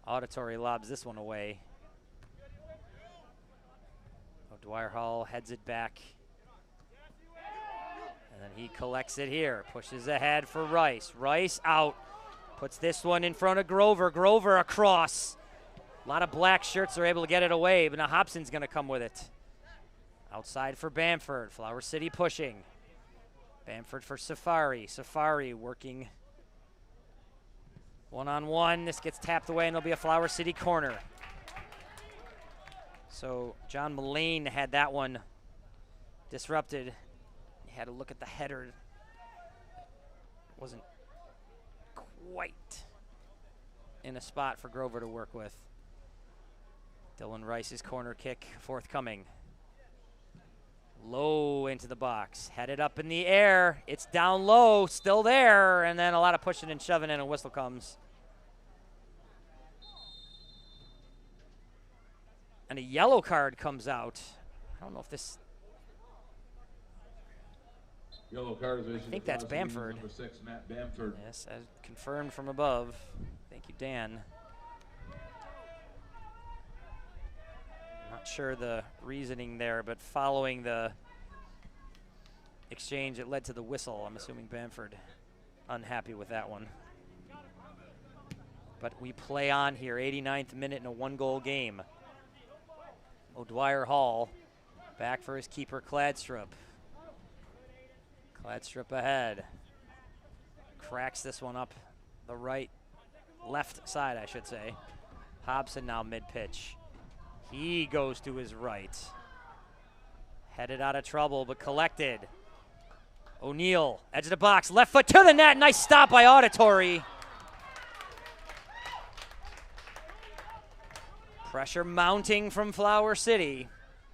[SPEAKER 2] Auditory lobs this one away. Dwyer Hall heads it back. And then he collects it here. Pushes ahead for Rice. Rice out. Puts this one in front of Grover. Grover across. A lot of black shirts are able to get it away, but now Hobson's going to come with it. Outside for Bamford. Flower City pushing. Bamford for Safari. Safari working one-on-one. This gets tapped away, and it'll be a Flower City corner. So John Mullane had that one disrupted. He had to look at the header. Wasn't quite in a spot for Grover to work with. Dylan Rice's corner kick forthcoming. Low into the box, headed up in the air. It's down low, still there, and then a lot of pushing and shoving, and a whistle comes. And a yellow card comes out. I don't know if this.
[SPEAKER 1] Yellow card is issued.
[SPEAKER 2] I think that's Bamford.
[SPEAKER 1] Number 6, Matt Bamford.
[SPEAKER 2] Yes, as confirmed from above. Thank you, Dan. Not sure the reasoning there, but following the exchange, it led to the whistle. I'm assuming Bamford unhappy with that one. But we play on here, 89th minute in a one-goal game. O'Dwyer Hall back for his keeper, Kladstrup. Kladstrup ahead. Cracks this one up the left side, I should say. Hobson now mid-pitch. He goes to his right. Headed out of trouble, but collected. O'Neal, edge of the box, left foot to the net. Nice stop by Auditory. Pressure mounting from Flower City.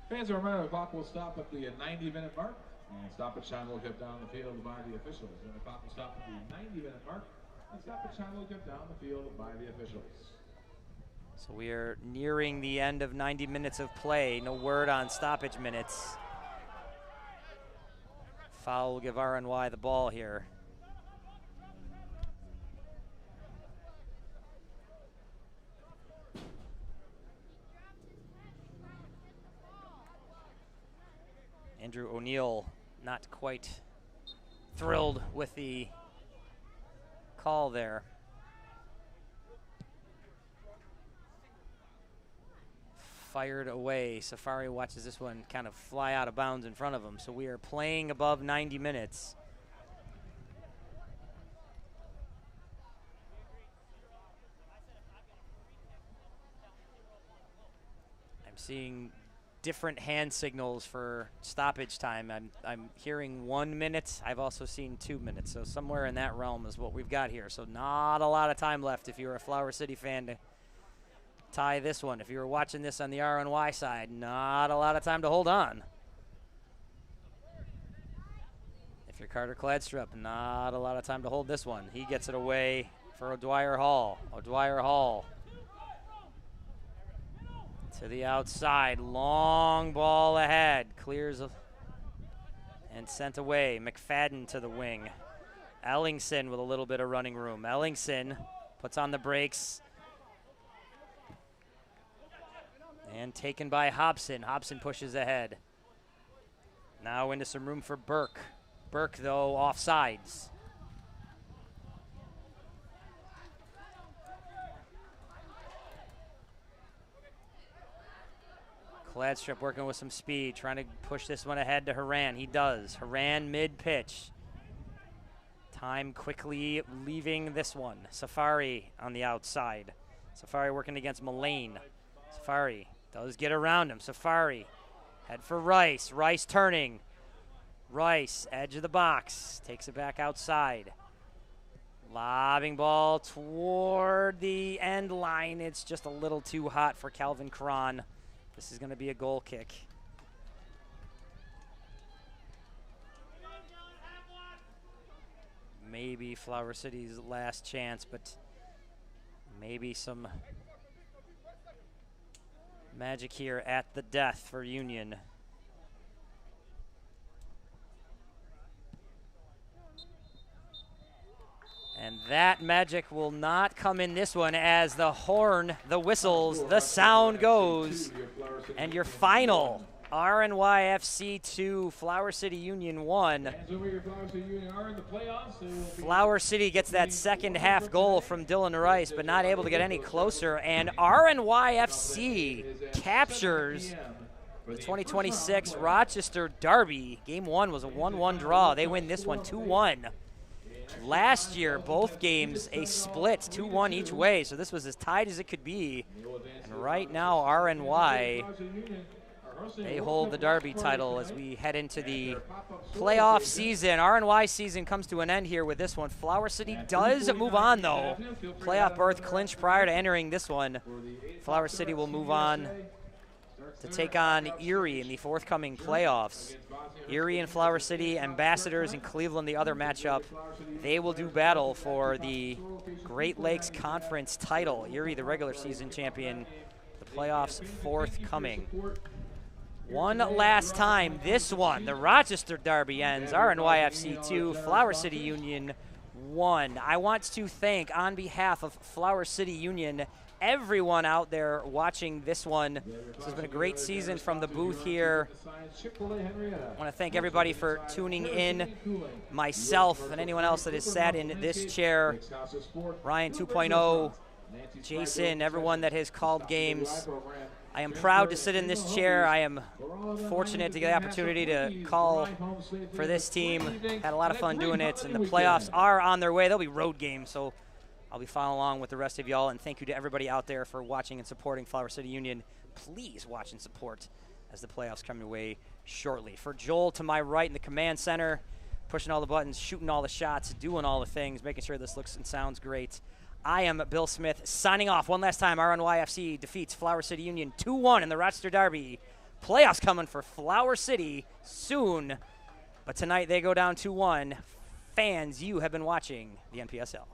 [SPEAKER 1] Fans, remember the clock will stop at the 90-minute mark. And stoppage time will get down the field by the officials. And the clock will stop at the 90-minute mark. And stoppage time will get down the field by the officials.
[SPEAKER 2] So we are nearing the end of 90 minutes of play. No word on stoppage minutes. Foul will give RNY the ball here. Andrew O'Neill not quite thrilled with the call there. Fired away. Safari watches this one kind of fly out of bounds in front of him. So we are playing above 90 minutes. I'm seeing different hand signals for stoppage time. I'm hearing 1 minute. I've also seen 2 minutes. So somewhere in that realm is what we've got here. So not a lot of time left if you're a Flower City fan to tie this one. If you were watching this on the RNY side, not a lot of time to hold on. If you're Carter Cladstrup, not a lot of time to hold this one. He gets it away for O'Dwyer Hall. O'Dwyer Hall to the outside. Long ball ahead. Clears and sent away. McFadden to the wing. Ellingson with a little bit of running room. Ellingson puts on the brakes. And taken by Hobson. Hobson pushes ahead. Now into some room for Burke. Burke, though, offsides. Cladstrup working with some speed, trying to push this one ahead to Haran. He does. Haran mid-pitch. Time quickly leaving this one. Safari on the outside. Safari working against Mullane. Safari does get around him. Safari head for Rice. Rice turning. Rice, edge of the box. Takes it back outside. Lobbing ball toward the end line. It's just a little too hot for Calvin Cron. This is going to be a goal kick. Maybe Flower City's last chance, but maybe some magic here at the death for Union. And that magic will not come in this one as the horn, the whistles, the sound goes. And your final, RNYFC 2, Flower City Union 1. Flower City gets that second half goal from Dylan Rice, but not able to get any closer. And RNYFC captures the 2026 Rochester Derby. Game 1 was a 1-1 draw. They win this one 2-1. Last year, both games a split, 2-1 each way, so this was as tight as it could be. And right now, RNY, they hold the Derby title as we head into the playoff season. RNY season comes to an end here with this one. Flower City does move on, though. Playoff berth clinched prior to entering this one. Flower City will move on to take on Erie in the forthcoming playoffs. Erie and Flower City, Ambassadors and Cleveland, the other matchup. They will do battle for the Great Lakes Conference title. Erie, the regular season champion, the playoffs forthcoming. One last time, this one, the Rochester Derby ends. RNYFC 2, Flower City Union 1. I want to thank, on behalf of Flower City Union, everyone out there watching this one. This has been a great season from the booth here. I want to thank everybody for tuning in, myself and anyone else that has sat in this chair, Ryan 2.0, Jason, everyone that has called games. I am proud to sit in this chair. I am fortunate to get the opportunity to call for this team. Had a lot of fun doing it, and the playoffs are on their way. They'll be road games, so I'll be following along with the rest of y'all, and thank you to everybody out there for watching and supporting Flower City Union. Please watch and support as the playoffs come your way shortly. For Joel to my right in the command center, pushing all the buttons, shooting all the shots, doing all the things, making sure this looks and sounds great. I am Bill Smith, signing off one last time. RNYFC defeats Flower City Union 2-1 in the Rochester Derby. Playoffs coming for Flower City soon, but tonight they go down 2-1. Fans, you have been watching the NPSL.